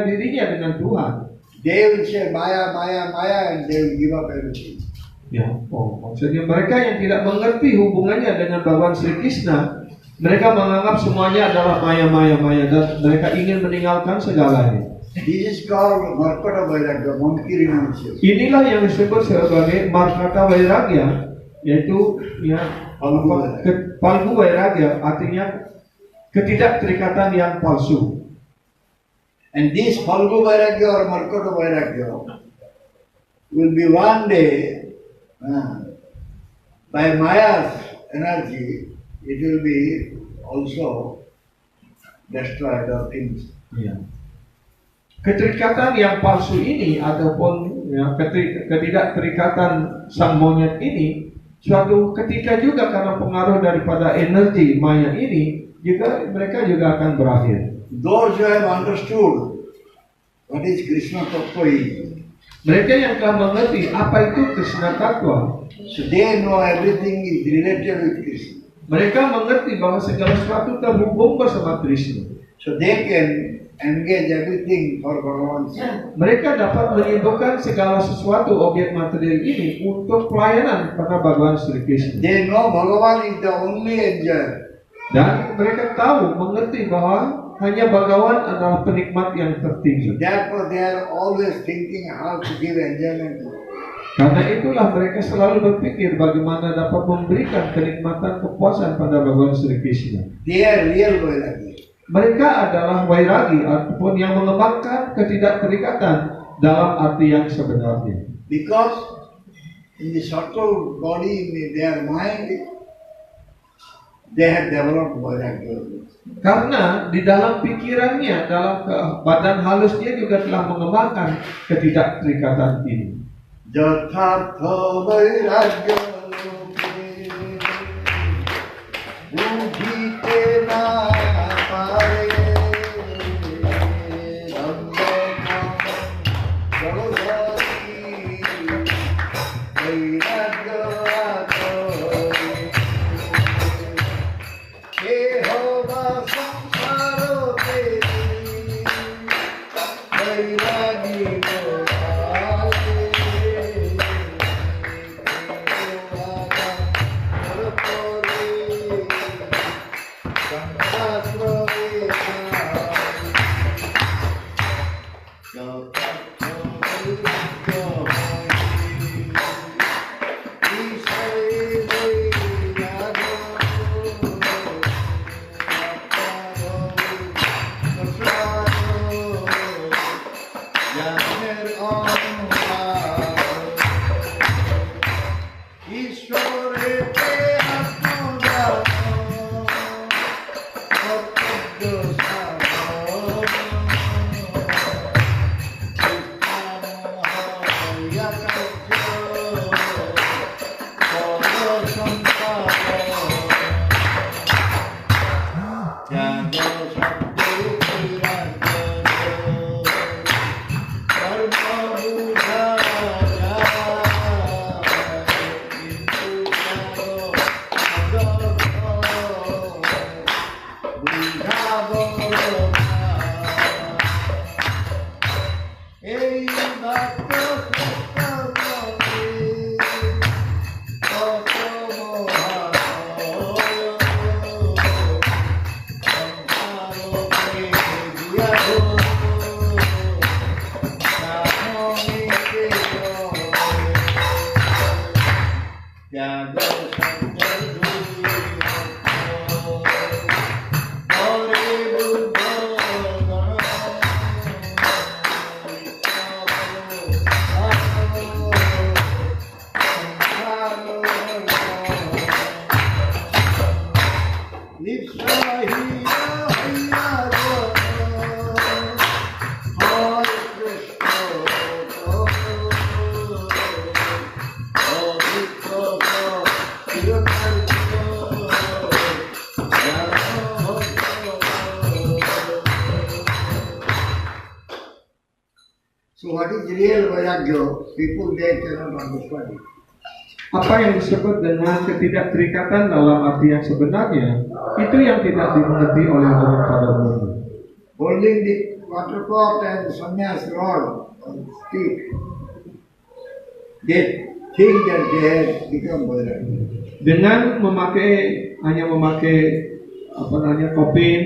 dirinya dengan Tuhan. they will say Maya, Maya, Maya, and they will give up everything. Ya, maksudnya mereka yang tidak mengerti hubungannya dengan Bhagawan Sri Krishna, mereka menganggap semuanya adalah maya, dan mereka ingin meninggalkan segalanya. This is called Markata Vairagya, Monkey renunciation. Inilah yang disebut sebagai Markata Vairagya, yaitu ya Palgu Vairagya, artinya ketidakterikatan yang palsu. And this Phalgu Vairagya or Markata Vairagya will be one day by Maya's energy, it will be also destroyed or things. Ya. Keterikatan yang palsu ini ataupun ya, ketidakterikatan sang monyet ini suatu ketika juga karena pengaruh daripada energi maya ini juga mereka juga akan berakhir. Those who have understood what is Krishna Tattva is, Mereka yang telah mengerti apa itu Krishna Tattva, so they know everything is related with Krishna. mereka mengerti bahwa segala sesuatu terhubung bersama Krishna. So they can engage everything for Bhagavan's sake. Mereka dapat menyibukkan segala sesuatu objek material ini untuk pelayanan pada Bhagavan Sri Krishna. They know Bhagavan is the only enjoyer. Dan mereka tahu, mengerti bahwa hanya Bhagavan adalah penikmat yang tertinggi. Therefore, they are always thinking how to give enjoyment. Karena itulah mereka selalu berpikir bagaimana dapat memberikan kenikmatan kepuasan pada Bhagavan Sri Krishna. They are real Vairagi. Mereka adalah wairagi ataupun yang mengembangkan ketidakterikatan dalam arti yang sebenarnya. Because in the subtle body, in their mind, they have developed Vairagi. Karena di dalam pikirannya, dalam badan halus dia juga telah mengembangkan ketidakterikatan ini. Jathatha Vairagya Buddhite na pare So what is real Vairagya? People they cannot understand it. Apa yang disebut dengan ketidakterikatan dalam arti yang sebenarnya, itu yang tidak dimengerti oleh orang pada umumnya. Holding the water pot and sannyas rod on the stick, they think that they have become Vairagya. Dengan hanya memakai kopin,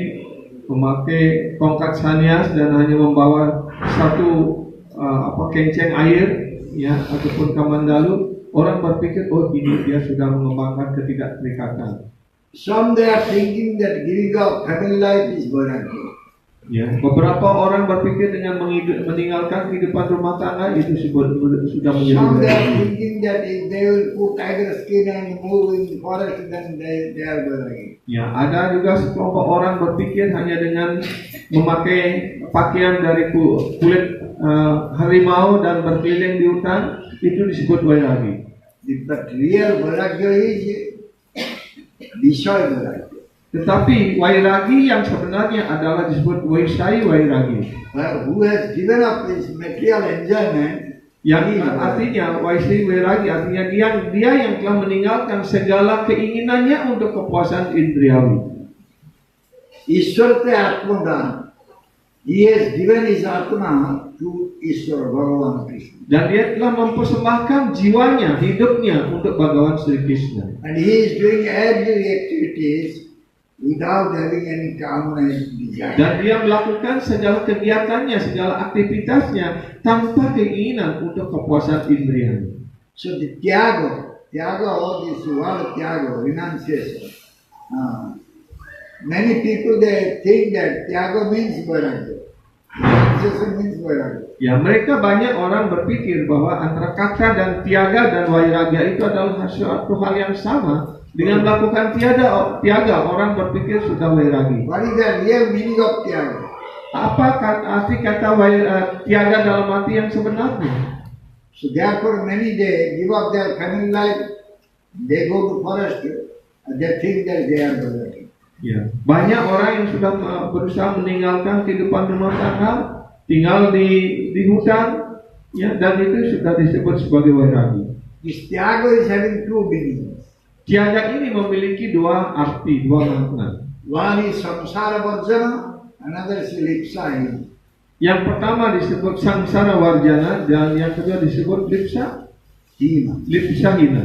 memakai tongkat sanyas dan hanya membawa satu kenceng air, ya, ataupun kamandalu, orang berpikir, oh ini dia sudah mengembangkan ketidakterikatan. Some they are thinking that giving up family life is Vairagya. Ya, beberapa orang berpikir dengan meninggalkan kehidupan rumah tangga itu sudah menjadi Some they are Vairagi. thinking that if they will put tiger skin and move in the forest, then they are Vairagi. Ya, ada juga sekelompok orang berpikir hanya dengan memakai pakaian dari kulit harimau dan berkeliling di hutan itu disebut Vairagi. But real Vairagya is Visaya Vairagya. Tetapi Vairagi yang sebenarnya adalah disebut Vaisai Vairagi. Who has given up his material enjoyment, Yang artinya Vaisai Vairagi artinya dia yang telah meninggalkan segala keinginannya untuk kepuasan indriawi. Ishwar te Atmadan. He has given his Atma to Ishwar, Bhagavan Krishna. Dan dia telah mempersembahkan jiwanya, hidupnya untuk Bhagavan Sri Krishna. And he is doing every activities without having any kamana desire. Dan dia melakukan segala kegiatannya, segala aktivitasnya tanpa keinginan untuk kepuasan indriawi. So the Tyaga, this word Tyaga, renunciation. Many people they think that Tyaga means Vairagya. Renunciation means Vairagya. Ya, mereka banyak orang berpikir bahwa antara kata dan tiaga dan vairagya itu adalah suatu hal yang sama. Dengan melakukan tiaga, orang berpikir sudah vairagi. What is the real meaning of Tyaga? Apa arti kata tiaga dalam arti yang sebenarnya? So therefore many they give up their family life, they go to forest, they think that they are Vairagi. Ya, banyak orang yang sudah berusaha meninggalkan kehidupan rumah tangga, tinggal di hutan, ya, dan itu sudah disebut sebagai vairagi. This Tyaga is having two meanings. Tiaga ini memiliki dua arti, dua makna. One is samsara varjana, another is lipsa. Yang pertama disebut samsara warjana dan yang kedua disebut lipsa Hina. hina.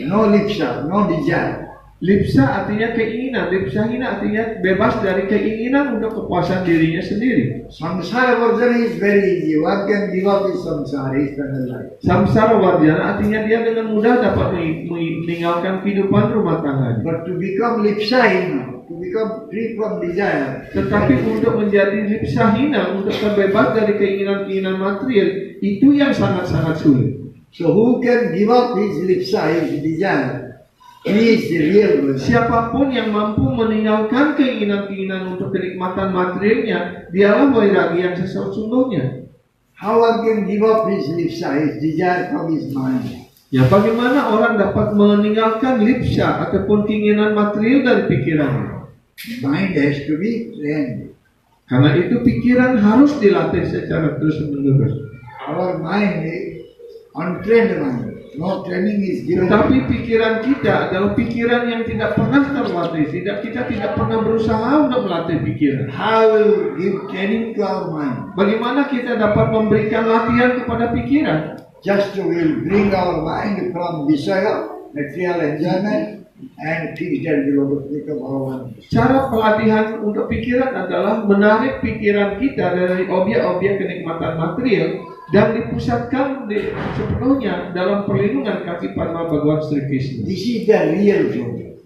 No lipsa, no desire. Lipsa artinya keinginan, lipsa hina artinya bebas dari keinginan untuk kepuasan dirinya sendiri. Samsara varjana is very easy. One can give up his samsara, his family life. Samsara warjana artinya dia dengan mudah dapat meninggalkan kehidupan rumah tangganya. But to become lipsa hina, to become free from desire, Tetapi untuk menjadi lipsa hina, untuk terbebas dari keinginan-keinginan material, itu yang sangat-sangat sulit. so who can give up his lipsa, his desire? He is the real Vairagi. Siapapun yang mampu meninggalkan keinginan-keinginan untuk kenikmatan materialnya, dialah vairagi yang sesungguhnya. How one can give up his lipsa, his desire from his mind? Ya, bagaimana orang dapat meninggalkan lipsa ataupun keinginan material dari pikirannya? Mind has to be trained. Karena itu pikiran harus dilatih secara terus-menerus. Our mind is untrained mind. No training is given. Tetapi pikiran kita adalah pikiran yang tidak pernah terlatih. Kita tidak pernah berusaha untuk melatih pikiran. How will give training to our mind? Bagaimana kita dapat memberikan latihan kepada pikiran? Just will bring our mind from Visaya, material enjoyment, and fix that below of our one. Cara pelatihan untuk pikiran adalah menarik pikiran kita dari objek-objek kenikmatan material dan dipusatkan sepenuhnya dalam perlindungan kaki Padma Bhagavan Sri Krishna. This is the real yoga.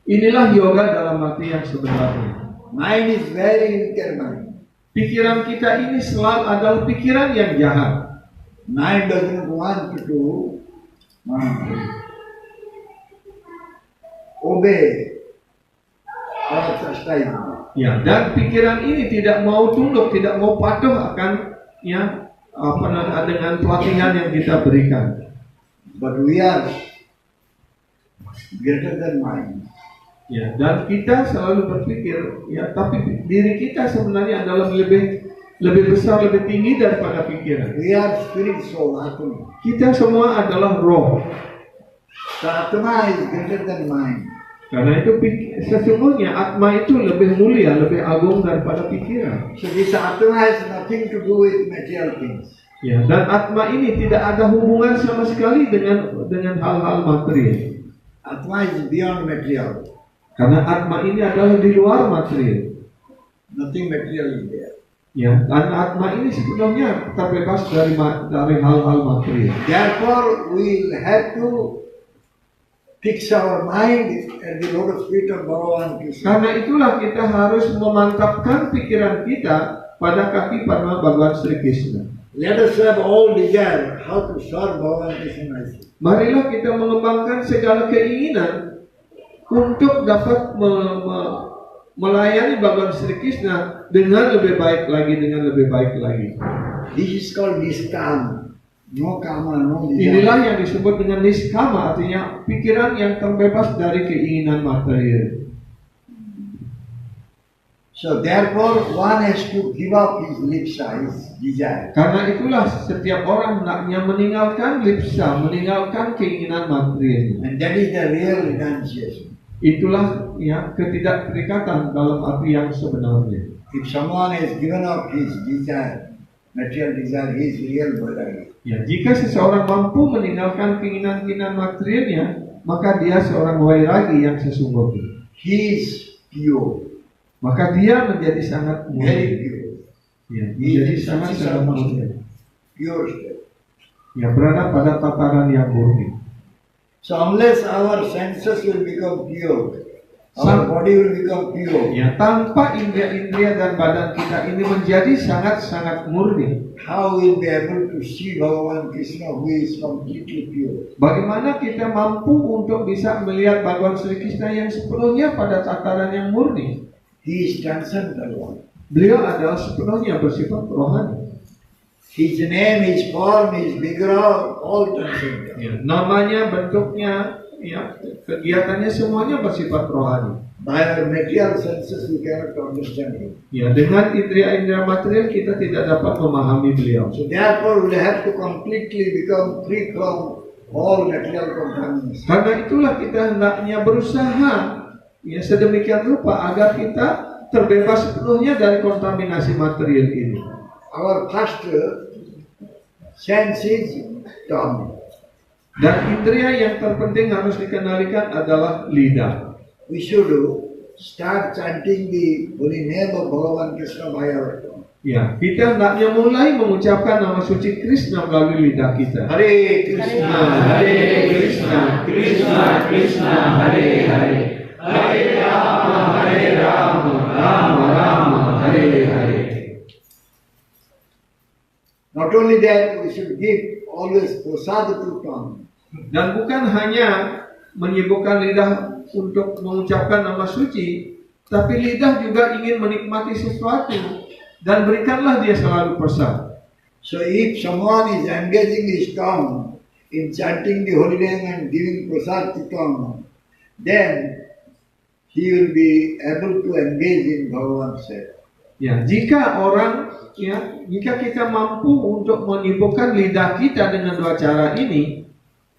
Inilah yoga dalam arti yang sebenarnya. Mind is very wicked mind. Pikiran kita ini selalu adalah pikiran yang jahat. Mind doesn't want to obey our chastisement. Ya, dan pikiran ini tidak mau tunduk, tidak mau patuh akan dengan pelatihan yang kita berikan. But we are greater than mind. Ya, dan kita selalu berpikir, ya, tapi diri kita sebenarnya adalah lebih besar, lebih tinggi daripada pikiran. We are spirit soul, Atma. Kita semua adalah roh. The Atma is greater than mind. Karena itu sesungguhnya Atma itu lebih mulia, lebih agung daripada pikiran. So this Atma has nothing to do with material things. Ya, dan Atma ini tidak ada hubungan sama sekali dengan hal-hal material. Atma is beyond material. Karena Atma ini adalah di luar material. Nothing material is there. Ya, dan Atma ini sebenarnya terbebas dari hal-hal material. Therefore, we have to fix our mind at the lotus feet of Bhagavan Krishna. Karena itulah kita harus memantapkan pikiran kita pada kaki Padma Bhagavan Sri Krishna. Let us have all desire how to serve Bhagavan Krishna nicely. Marilah kita mengembangkan segala keinginan untuk dapat melayani Bhagavan Sri Krishna dengan lebih baik lagi, dengan lebih baik lagi. This is called niskam. No kama, no desire. Inilah yang disebut dengan niskama, artinya pikiran yang terbebas dari keinginan material. So therefore one has to give up his lipsa, his desire. Karena itulah setiap orang hendaknya meninggalkan lipsa, meninggalkan keinginan material. And that is the real renunciation. Itulah ya ketidakterikatan dalam arti yang sebenarnya. If someone has given up his desire, material desire, he is real Vairagi. Ya, jika seseorang mampu meninggalkan keinginan-keinginan materialnya, maka dia seorang wairagi yang sesungguhnya. He is pure, Maka dia menjadi sangat very murni. pure. Ya, menjadi sangat murni. Pure state. Ya, berada pada tataran yang murni. So unless our senses will become pure, our body will become pure, Ya, tanpa indria-indria dan badan kita ini menjadi sangat-sangat murni, how we'll be able to see Bhagavan Krishna who is completely pure? bagaimana kita mampu untuk bisa melihat Bhagavan Sri Krishna yang sepenuhnya pada tataran yang murni? He is transcendental one. Beliau adalah sepenuhnya bersifat rohani. His name, his form, his vigraha, all transcendental. Ya, namanya, bentuknya, ya, kegiatannya semuanya bersifat rohani. By our material senses we cannot understand him. Ya, dengan indria-indria material kita tidak dapat memahami beliau. So therefore we have to completely become free from all material contamination. Karena itulah kita hendaknya berusaha ya sedemikian rupa agar kita terbebas sepenuhnya dari kontaminasi material ini. Our first sense is tongue. Dan indria yang terpenting harus dikenalikan adalah lidah. We should start chanting the holy name of Bhagavan Krishna by our tongue. Ya, kita hendaknya mulai mengucapkan nama suci Krishna melalui lidah kita. Hare Krishna, Hare Krishna, Krishna Krishna, Hare Hare, Hare Rama, Rama Rama, Hare Hare. not only that, we should give always prasad to tongue. Dan bukan hanya menyibukkan lidah untuk mengucapkan nama suci, tapi lidah juga ingin menikmati sesuatu dan berikanlah dia selalu prasad. So if someone is engaging his tongue in chanting the holy name and giving prasad to tongue, then he will be able to engage in Bhagavan's self. Ya, jika kita mampu untuk menyibukkan lidah kita dengan dua cara ini,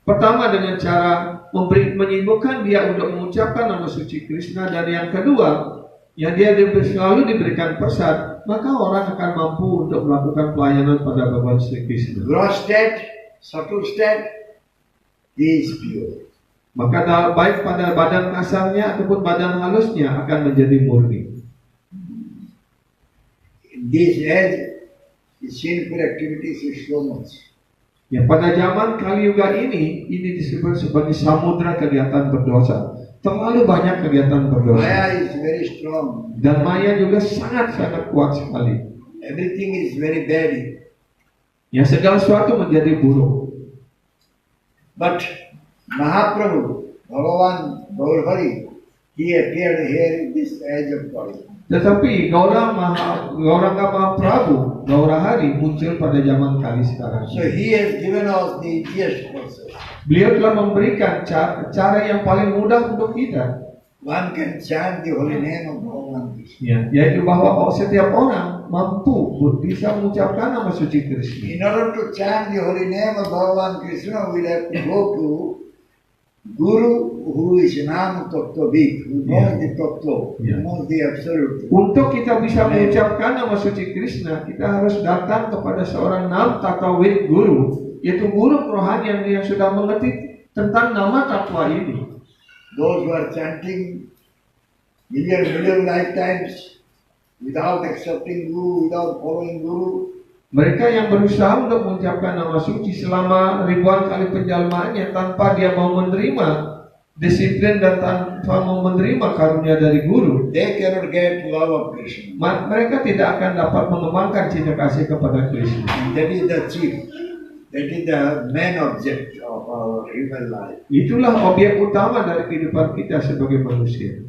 pertama dengan cara menyibukkan dia untuk mengucapkan nama suci Krishna, dan yang kedua, ya dia selalu diberikan prasad, maka orang akan mampu untuk melakukan pelayanan pada Bhagavan Sri Krishna. Gross state, subtle state, he is pure. Maka baik pada badan kasarnya ataupun badan halusnya akan menjadi murni. In this age, the sinful activities is so much. Ya, pada zaman Kali Yuga ini disebut sebagai samudra kegiatan berdosa. Terlalu banyak kegiatan berdosa. Maya is very strong. Dan maya juga sangat-sangat kuat sekali. Everything is very bad. Ya, segala sesuatu menjadi buruk. But Mahaprabhu, Bhagavan Gaurhari, he appeared here in this age of Kali. Tetapi Gauranga Mahaprabhu, Gaurahari muncul pada zaman Kali sekarang. So he has given us the easiest process. Beliau telah memberikan cara yang paling mudah untuk kita. One can chant the holy name of Bhagavan Krishna. Ya, yaitu bahwa setiap orang mampu bisa mengucapkan nama suci Krishna. In order to chant the holy name of Bhagavan Krishna, we'll have to go to Guru who is Nam Tattvavid, who knows the Tattva, who knows the Absolute. Untuk kita bisa mengucapkan nama suci Krishna, kita harus datang kepada seorang Nam Tattvavid Guru, yaitu guru kerohanian yang sudah mengerti tentang nama Tattva ini. Those who are chanting million lifetimes without accepting Guru, without following Guru, Mereka yang berusaha untuk mengucapkan nama suci selama ribuan kali penjalmaannya tanpa dia mau menerima disiplin dan tanpa mau menerima karunia dari guru, they cannot get love of Krishna. mereka tidak akan dapat mengembangkan cinta kasih kepada Krishna. And that is the chief, that is the main object of our human life. Itulah objek utama dari kehidupan kita sebagai manusia.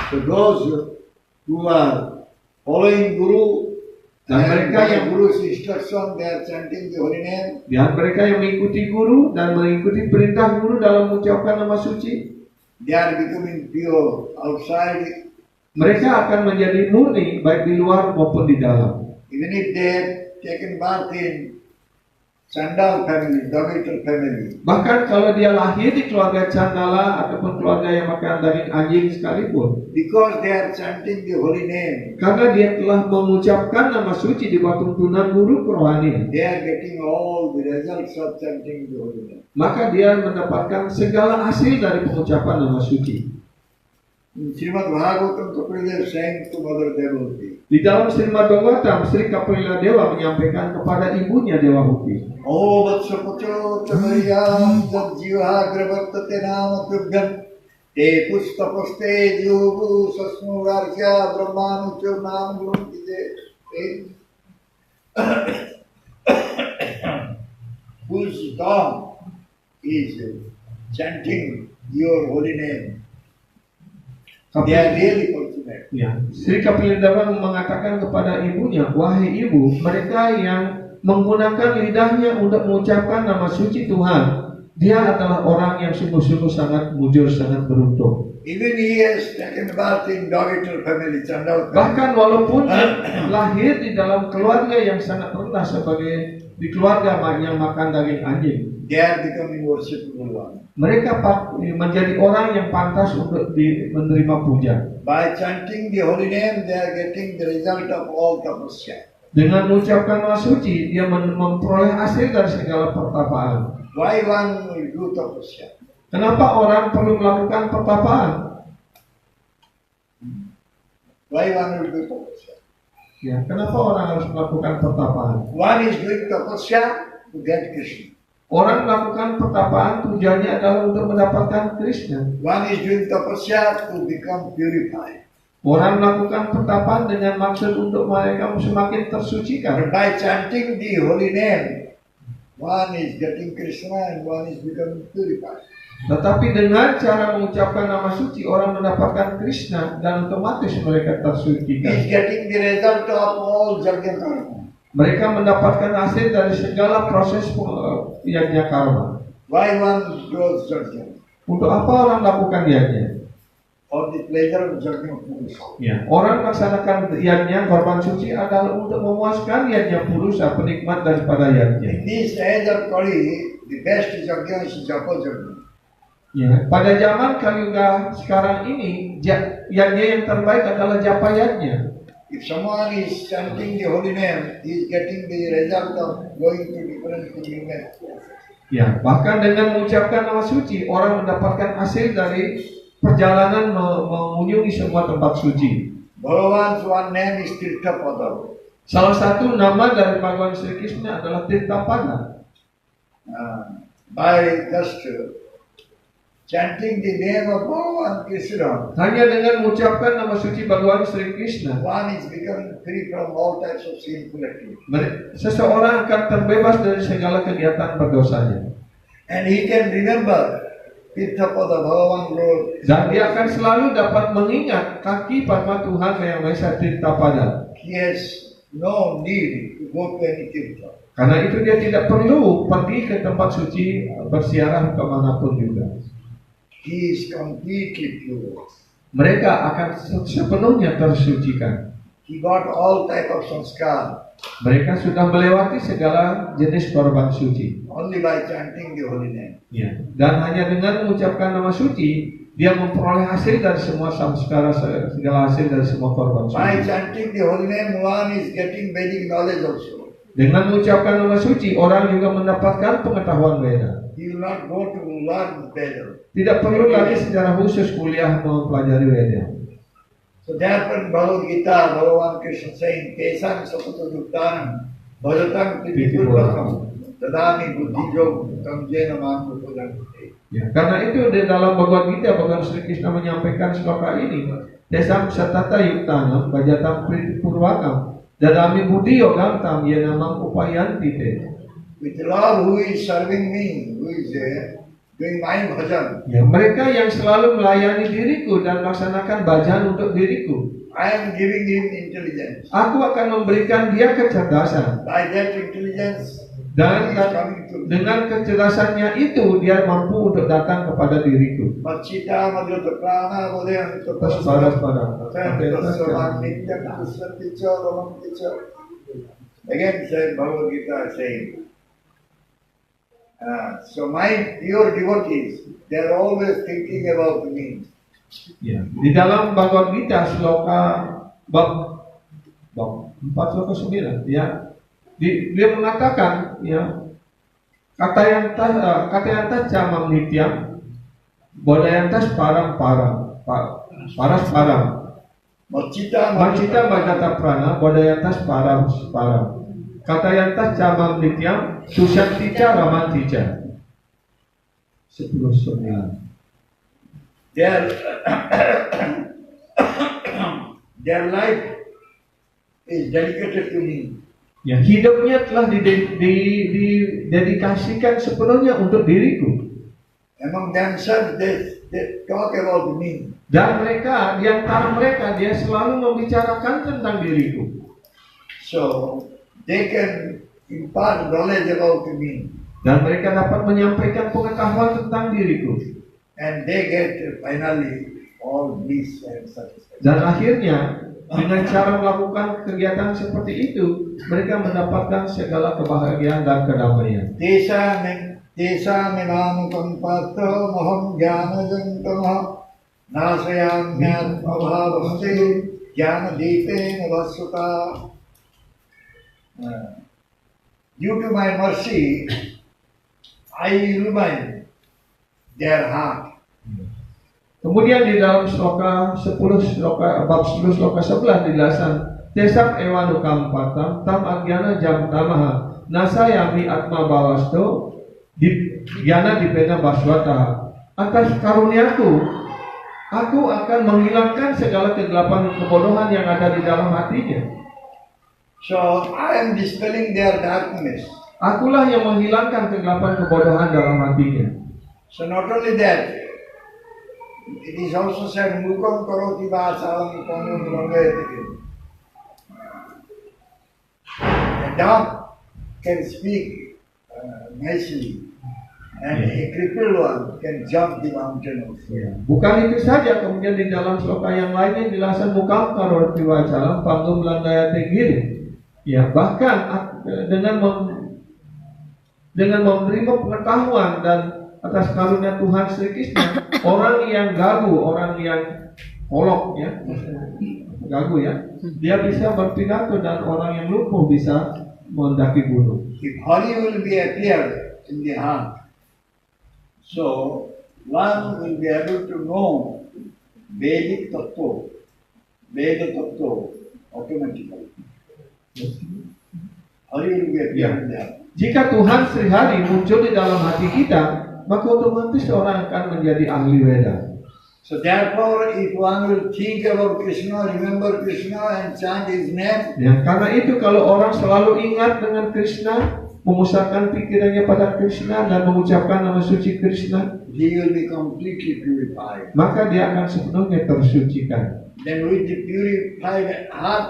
So those who are following Guru, Dan and mereka by yang Guru's instruction, they are chanting the holy name. Dan mereka yang mengikuti guru dan mengikuti perintah guru dalam mengucapkan nama suci, They are becoming pure outside. mereka akan menjadi murni baik di luar maupun di dalam. Even if they have taken birth in Chandal family, Domitor family, Bahkan kalau dia lahir di keluarga Candala ataupun keluarga yang makan daging anjing sekalipun, because they are chanting the holy name, karena dia telah mengucapkan nama suci di bawah tuntunan guru kerohanian, they are getting all the results of chanting the holy name. maka dia mendapatkan segala hasil dari pengucapan nama suci. In Srimad Bhagavatam, Kapila is saying to Mother Devaki, Di dalam Srimad Bhagavatam, Sri Kapila Dewa menyampaikan kepada ibunya Dewa Huti, O Vatsa Pacho Chamariyam Jad Jiva Gravartate Nama Tubhyam Te Pustapaste Yugu Sasmurarkya Brahmanucho Nam Gurumtide. Whose tongue is chanting your holy name. They are really fortunate. Ya, Sri Kapila Dewa mengatakan kepada ibunya, wahai ibu, mereka yang menggunakan lidahnya untuk mengucapkan nama suci Tuhan, dia adalah orang yang sungguh-sungguh sangat mujur, sangat beruntung. Even he has taken birth in Dogitor family, Chandal family. Bahkan walaupun dia lahir di dalam keluarga yang sangat rendah sebagai di keluarga yang makan daging anjing, They are becoming worshipful one. mereka menjadi orang yang pantas untuk menerima puja. By chanting the holy name, they are getting the result of all tapasya. Dengan mengucapkan nama suci, dia memperoleh hasil dari segala pertapaan. Why one will do tapasya? Kenapa orang perlu melakukan pertapaan? Why one will do tapasya? Ya, kenapa orang harus melakukan pertapaan? One is doing tapasya to get Krishna. Orang melakukan pertapaan tujuannya adalah untuk mendapatkan Krishna. One is doing tapasya to become purified. Orang melakukan pertapaan dengan maksud untuk mereka semakin tersucikan. But by chanting the holy name, one is getting Krishna and one is becoming purified. Tetapi dengan cara mengucapkan nama suci, orang mendapatkan Krishna dan otomatis mereka He is tersucikan. getting the result of all Jagya Karma. Mereka mendapatkan hasil dari segala proses yajna karma. Why one does Jagya? Untuk apa orang lakukan yajna? For the pleasure of Jagya Purusa. Ya, orang melaksanakan yajna korban suci adalah untuk memuaskan yajna purusa, penikmat daripada yajna. In this age of Kali, the best Jagya is Japa Jagya. Ya, pada zaman Kaliuga sekarang ini, yajna yang terbaik adalah japa yajna. If someone is chanting the holy name, he is getting the result of going to different pilgrimages. Ya, bahkan dengan mengucapkan nama suci, orang mendapatkan hasil dari perjalanan mengunjungi semua tempat suci. Bhagavan's one name is Tirthapada. Salah satu nama dari Bhagavan Sri Krishna adalah Tirthapada. By just chanting the name of Bhagavan Krishna, Hanya dengan mengucapkan nama suci Bhagavan Sri Krishna, one is becoming free from all types of sinful activity. seseorang akan terbebas dari segala kegiatan berdosanya. And he can remember Tirthapada Bhagavan Lord. Dan dia akan selalu dapat mengingat kaki Padma Tuhan Yang Maha Esa Tirthapada. He has no need to go to any tirtha. Karena itu dia tidak perlu pergi ke tempat suci bersiarah kemanapun juga. He is completely pure. Mereka akan sepenuhnya tersucikan. He got all type of sanskar Mereka sudah melewati segala jenis korban suci. only by chanting the holy name. Ya. Dan hanya dengan mengucapkan nama suci, dia memperoleh hasil dari semua samskara, segala hasil dari semua korban By suci. chanting the holy name, one is getting Vedic knowledge also. Dengan mengucapkan nama suci, orang juga mendapatkan pengetahuan Veda. He will not go to learn Veda. Tidak perlu lagi secara khusus kuliah mempelajari Veda. So therefore in Bhagavad Gita, Bhagavan Krishna saying, Kesam sapato duktanam, bhajatam pritipurvakam, tadami buddhijog tamjena manupudam. Ya, karena itu di dalam Bhagavad Gita, Bhagawan Sri Krishna menyampaikan sloka ini. Desam satata yuktanam bajatam priti purvakam dadami budi yogantam yenamam upayanti te. With love, who is serving me, who is doing my bhajan. Ya, mereka yang selalu melayani diriku dan melaksanakan bhajan untuk diriku. I am giving him intelligence. Aku akan memberikan dia kecerdasan. By that intelligence, Dan he is coming to me. dengan kecerdasannya itu dia mampu untuk datang kepada diriku. Machita madhyata prana bodhayam Terus tapasya pada tasyavan nityam kusati cha ramanti cha. Again said Bhagavad Gita saying, so my pure devotees, they are always thinking about me. Ya, di dalam Bhagavad Gita sloka bab 4 sloka 9 ya. Dia mengatakan ya katayantas camam nityam bodayantas param paras param Machita Macita Bhagata Prana Bodayantas Param Param Katayantas Camam Nityam Susantica Ramantica 10:9. Their life is dedicated to me. Ya, hidupnya telah didedikasikan sepenuhnya untuk diriku. Among themselves, they talk about me. Dan mereka, di antara mereka, dia selalu membicarakan tentang diriku. So they can impart knowledge about me. Dan mereka dapat menyampaikan pengetahuan tentang diriku. And they get finally all bliss and satisfaction. Dan akhirnya, dengan cara melakukan kegiatan seperti itu, mereka mendapatkan segala kebahagiaan dan kedamaian. Tesa menam kampato moham jnana jantama nasayamyat abhavasti jnana deepe navasuta. Due to my mercy, I illumine their heart. Kemudian di dalam sloka 10 sloka bab 10 sloka 11 dijelaskan Tesam ewanukam patam tam agyana jam tamaha nasayami atma bawasto Gyana dipena baswata. Atas karuniaku, aku akan menghilangkan segala kegelapan kebodohan yang ada di dalam hatinya. So I am dispelling their darkness. Akulah yang menghilangkan kegelapan kebodohan dalam hatinya. So not only that, it is also said mukam karoti vasalam panam brahmayati. A dog can speak nicely, and a crippled one can jump the mountain also. Bukan itu saja, kemudian di dalam sloka yang lainnya dijelaskan mukam karoti vasalam panggum landayate giri. Ya, bahkan dengan memberi pengetahuan dan atas karunia Tuhan Sri Krishna, orang yang gagu, orang yang kolok ya, gagu ya, dia bisa berpidato dan orang yang lumpuh bisa mendaki gunung. If Hari will be appear in the heart, so one will be able to know Vedic Tattva, Veda Tattva automatically. Hari will be appear in the heart. Jika Tuhan Sri Hari muncul di dalam hati kita, maka otomatis orang akan menjadi ahli Veda. So therefore, if one will think about Krishna, remember Krishna and chant His name, Ya, karena itu kalau orang selalu ingat dengan Krishna, memusatkan pikirannya pada Krishna dan mengucapkan nama suci Krishna, he will be completely purified. maka dia akan sepenuhnya tersucikan. Then with the purified heart,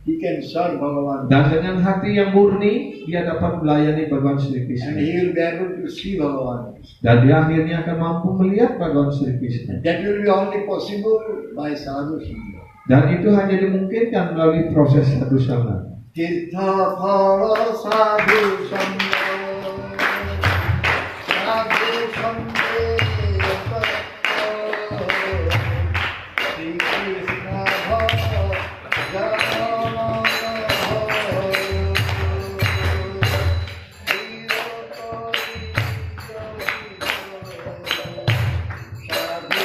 he can serve Bhagavan. Dan dengan hati yang murni, dia dapat melayani Bhagawan Sri And Krishna. he will be able to see Bhagavan. Dan dia akhirnya akan mampu melihat Bhagawan Sri Krishna. That will be only possible by sadhu sangha. Dan itu hanya dimungkinkan melalui proses sadhu sangha. Tirtha phala sadhu sangha. Sadhu sangha. Sri Krishna bhava jana. Sadhu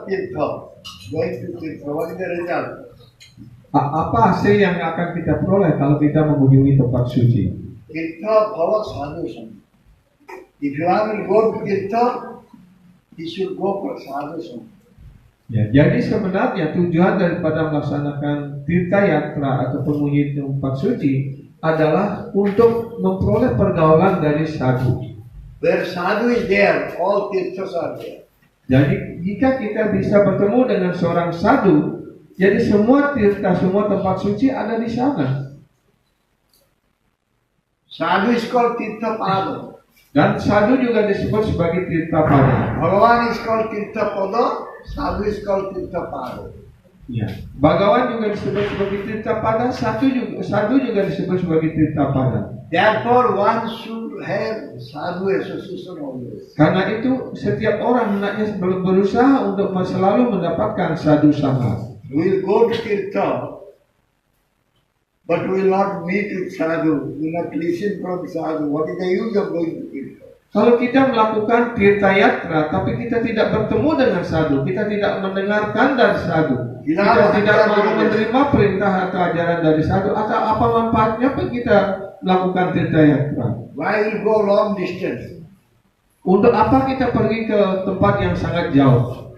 Tirtha? Going to Tirtha, what is the result? Apa hasil yang akan kita peroleh kalau kita mengunjungi tempat suci? Tirtha Bhava Sadhu Sangha. If you want to go to Tirtha, you should go for Sadhu Sangha. Ya, jadi sebenarnya tujuan daripada melaksanakan tirta yatra atau mengunjungi tempat suci adalah untuk memperoleh pergaulan dari sadhu. Where sadhu is there, all tirthas are there. Jadi jika kita bisa bertemu dengan seorang sadhu, jadi semua tirta, semua tempat suci ada di sana. Sadhu is called Tirtha Pada. Dan sadhu juga disebut sebagai tirta pada. Bhagavan is called Tirtha Pada, sadhu is called Tirtha Pada. Ya. Bhagawan juga disebut sebagai tirta pada, sadhu juga disebut sebagai tirta pada. Therefore, one should have sadhu association always. Karena itu setiap orang hendaknya berusaha untuk selalu mendapatkan sadhu sangha. We will go to Tirtha, but we will not meet with sadhu. We will not listen from sadhu. What is the use of going to Tirtha? Kalau kita melakukan tirta yatra, tapi kita tidak bertemu dengan sadhu, kita tidak mendengarkan dari sadhu, kita tidak mau menerima perintah atau ajaran dari sadhu, atau apa manfaatnya apa kita melakukan tirta yatra? Why will go long distance? Untuk apa kita pergi ke tempat yang sangat jauh?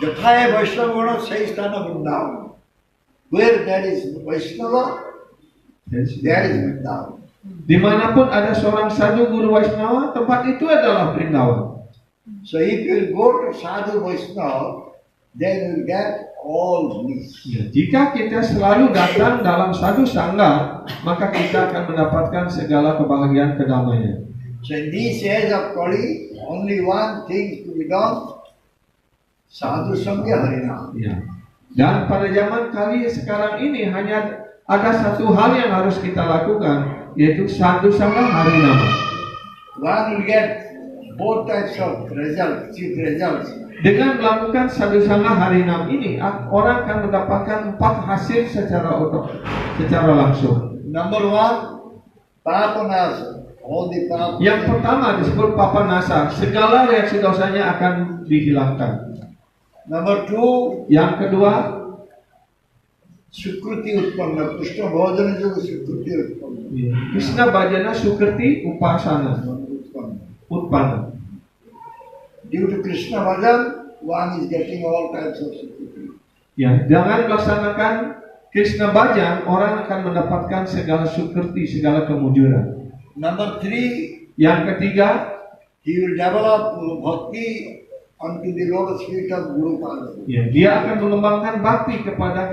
Jathaya Vaishnava Saistana Vrindavan. Where there is Vaishnava, there is Vrindavan. Dimanapun ada seorang sadhu guru Vaishnava, tempat itu adalah Vrindavan. So if you go to sadhu Vaishnava, then you will get all bliss. Ya, jika kita selalu datang dalam sadhu sangha, maka kita akan mendapatkan segala kebahagiaan kedamaian. So in this age of Kali, only one thing to be done, sadhu sangha harinam. Ya. Dan pada zaman kali sekarang ini hanya ada satu hal yang harus kita lakukan, yaitu sadhu sangha harinama. One will get both types of results, chief results. Dengan melakukan sadhu sangha harinam ini, orang akan mendapatkan 4 hasil secara langsung. Number one, papanasa. All the papas. Yang pertama disebut papanasa, segala reaksi dosanya akan dihilangkan. Number two, Yang kedua, Sukruti Utpanna. Krishna Bhajana juga Sukruti Utpanna. Krishna Bhajana Sukriti Upasana Utpanna. Due to Krishna Bhajan, one is getting all types of Sukruti. Ya, dengan melaksanakan Krishna Bhajan, orang akan mendapatkan segala sukriti, segala kemujuran. Number three, Yang ketiga, he will develop bhakti unto the lotus feet of Guru Pada. ya, dia akan mengembangkan bakti kepada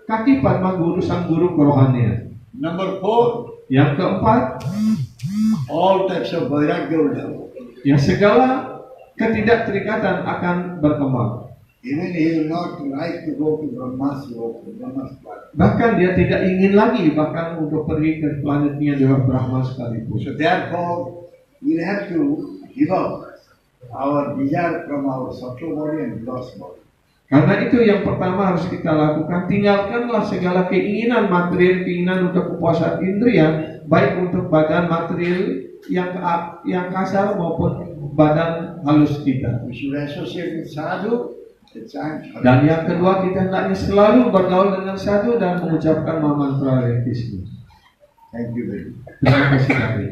kaki Padma Guru, sang guru kerohanian. Number four, Yang keempat, all types of vairagya will develop. ya, segala ketidakterikatan akan berkembang. Even he will not like to go to Brahma's world, Brahma's planet. Bahkan dia tidak ingin lagi bahkan untuk pergi ke planetnya Dewa Brahma sekalipun. So therefore, we have to give up our desire from our subtle body and gross body. Karena itu yang pertama harus kita lakukan, tinggalkanlah segala keinginan material, keinginan untuk kepuasan indria, baik untuk badan material yang kasar maupun badan halus kita. We should associate with sadhu, the chant. Dan yang kedua, kita hendaknya selalu bergaul dengan sadhu dan mengucapkan mantra Hare Krishna. Thank you very much. Terima kasih Nabi.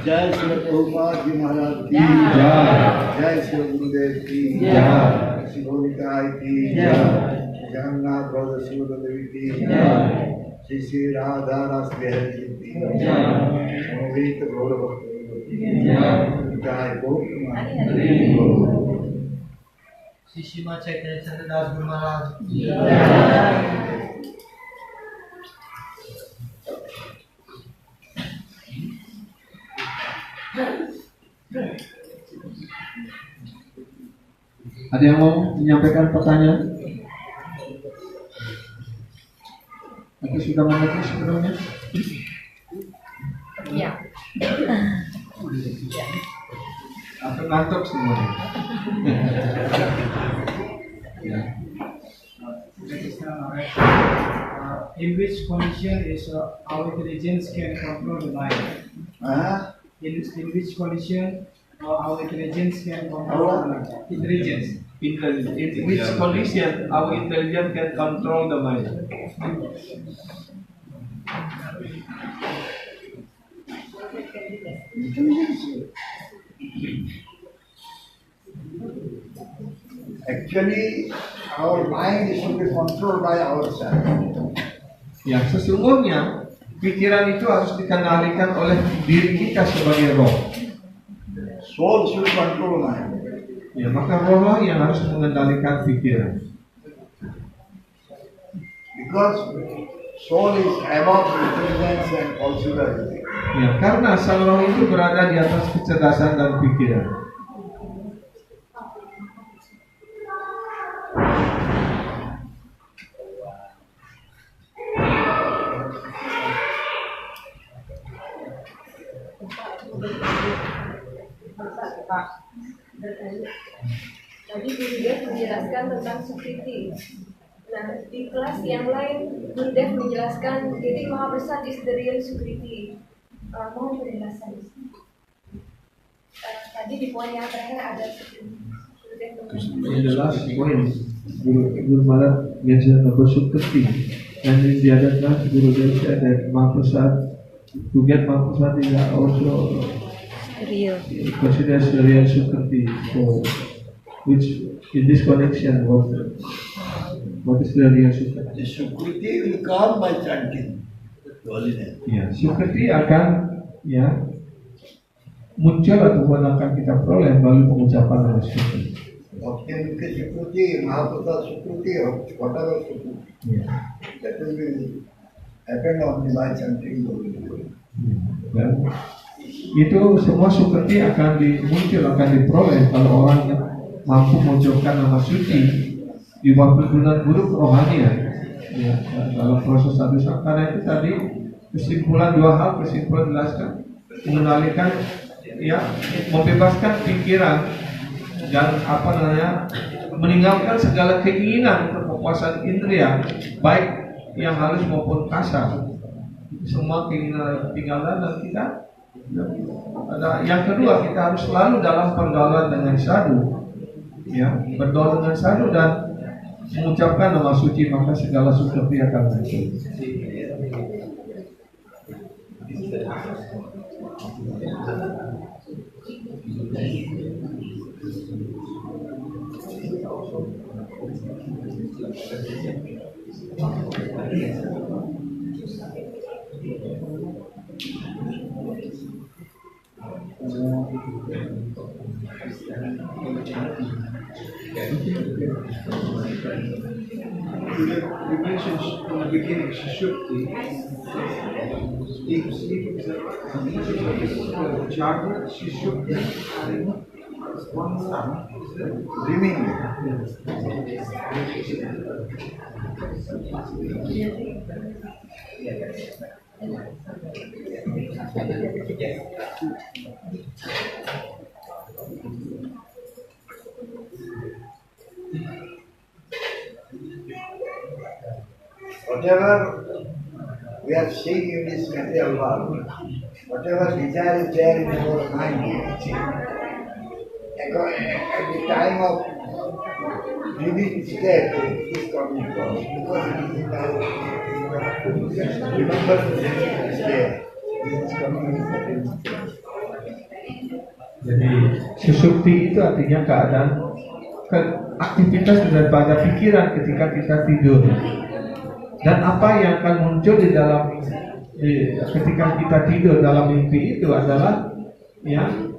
Jai Sri Prabhupada Ji Maharaj Ki Jai. Jai Sri Gurudev Ki Jai. Sri Bhonikai Ki Jai. Jagannath Brother Sudha Devi Ki Jai. Sri Sri Radha Ras Behar Ji Ki Jai. Mohit Gaura Bhakti Jai. Jai Gaura Hari Bol. Sishima Chaitanya Chandradas Guru Maharaj. Ada yang mau menyampaikan pertanyaan? Atau sudah mengerti sebelumnya? Iya. Atau ngantuk semuanya? Ya. In which condition is our intelligence can control the mind? In which condition our intelligence can control the mind? Intelligence. in which condition our intelligence can control the mind. Actually, our mind should be controlled by ourselves. Ya, sesungguhnya pikiran itu harus dikendalikan oleh diri kita sebagai roh. Soul should control mind. Ya, maka roh yang harus mengendalikan pikiran. Because soul is above intelligence and possibility. Ya, karena sang roh itu berada di atas kecerdasan dan pikiran. Tadi Guru Dev menjelaskan tentang Sukriti. Nah, di kelas yang lain Guru Dev menjelaskan Titik Mahaprasad is the real Sukriti. Mohon penjelasan. Tadi di poin yang terakhir ada Sukriti. Guru Dev In the last point, Guru Maharaj mentioned about Sukriti, and in the other class, Guru Dev said that Mahaprasad, to get Mahaprasad is also Real. considered as the real Sukriti. So, which in this connection, what is the real Sukriti? The Sukriti will come by chanting holiness. Ya, Sukriti akan muncul ataupun akan kita peroleh melalui pengucapan nama Sukriti. Bhakti Sukriti, Mahaprasad Sukriti, whatever Sukriti. Ya. That will be happen only by chanting holiness. Dan itu semua Sukriti akan akan diperoleh kalau orang yang mampu mengucapkan nama suci di bawah pimpinan guru kerohanian. Ya, dalam proses satu karena itu tadi kesimpulan dua hal, kesimpulan jelaskan mengendalikan, membebaskan pikiran dan meninggalkan segala keinginan kepuasan indera baik yang halus maupun kasar. Semua keinginan tinggalan dan kita ada yang kedua, kita harus selalu dalam pergaulan dengan sadhu, bergaul dengan sadhu dan mengucapkan nama suci, maka segala Sukriti akan muncul. You mentioned from the beginning Sushupti. Deep sleep is a Jagra, Sushupti, one more. Dreaming. Whatever we are seeing in this material world, whatever desire is there in our mind, at the time of dreaming state, it is coming from. Because it is in our remember is there. It is coming in. Jadi susupti itu artinya keadaan aktivitas daripada pikiran ketika kita tidur. Dan apa yang akan muncul di dalam ketika kita tidur dalam mimpi itu adalah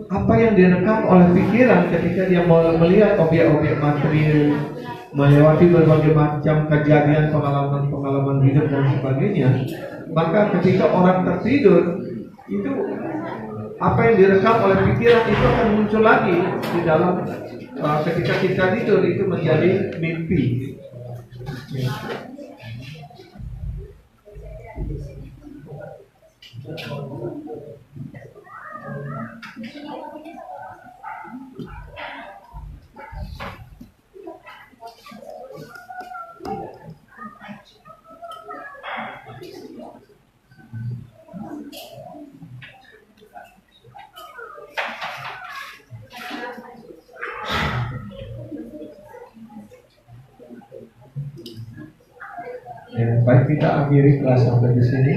apa yang direkam oleh pikiran ketika dia melihat objek-objek material, melewati berbagai macam kejadian, pengalaman hidup dan sebagainya. Maka ketika orang tertidur itu apa yang direkam oleh pikiran itu akan muncul lagi di dalam ketika kita tidur, itu menjadi mimpi. Ya, baik kita akhiri kelas sampai di sini.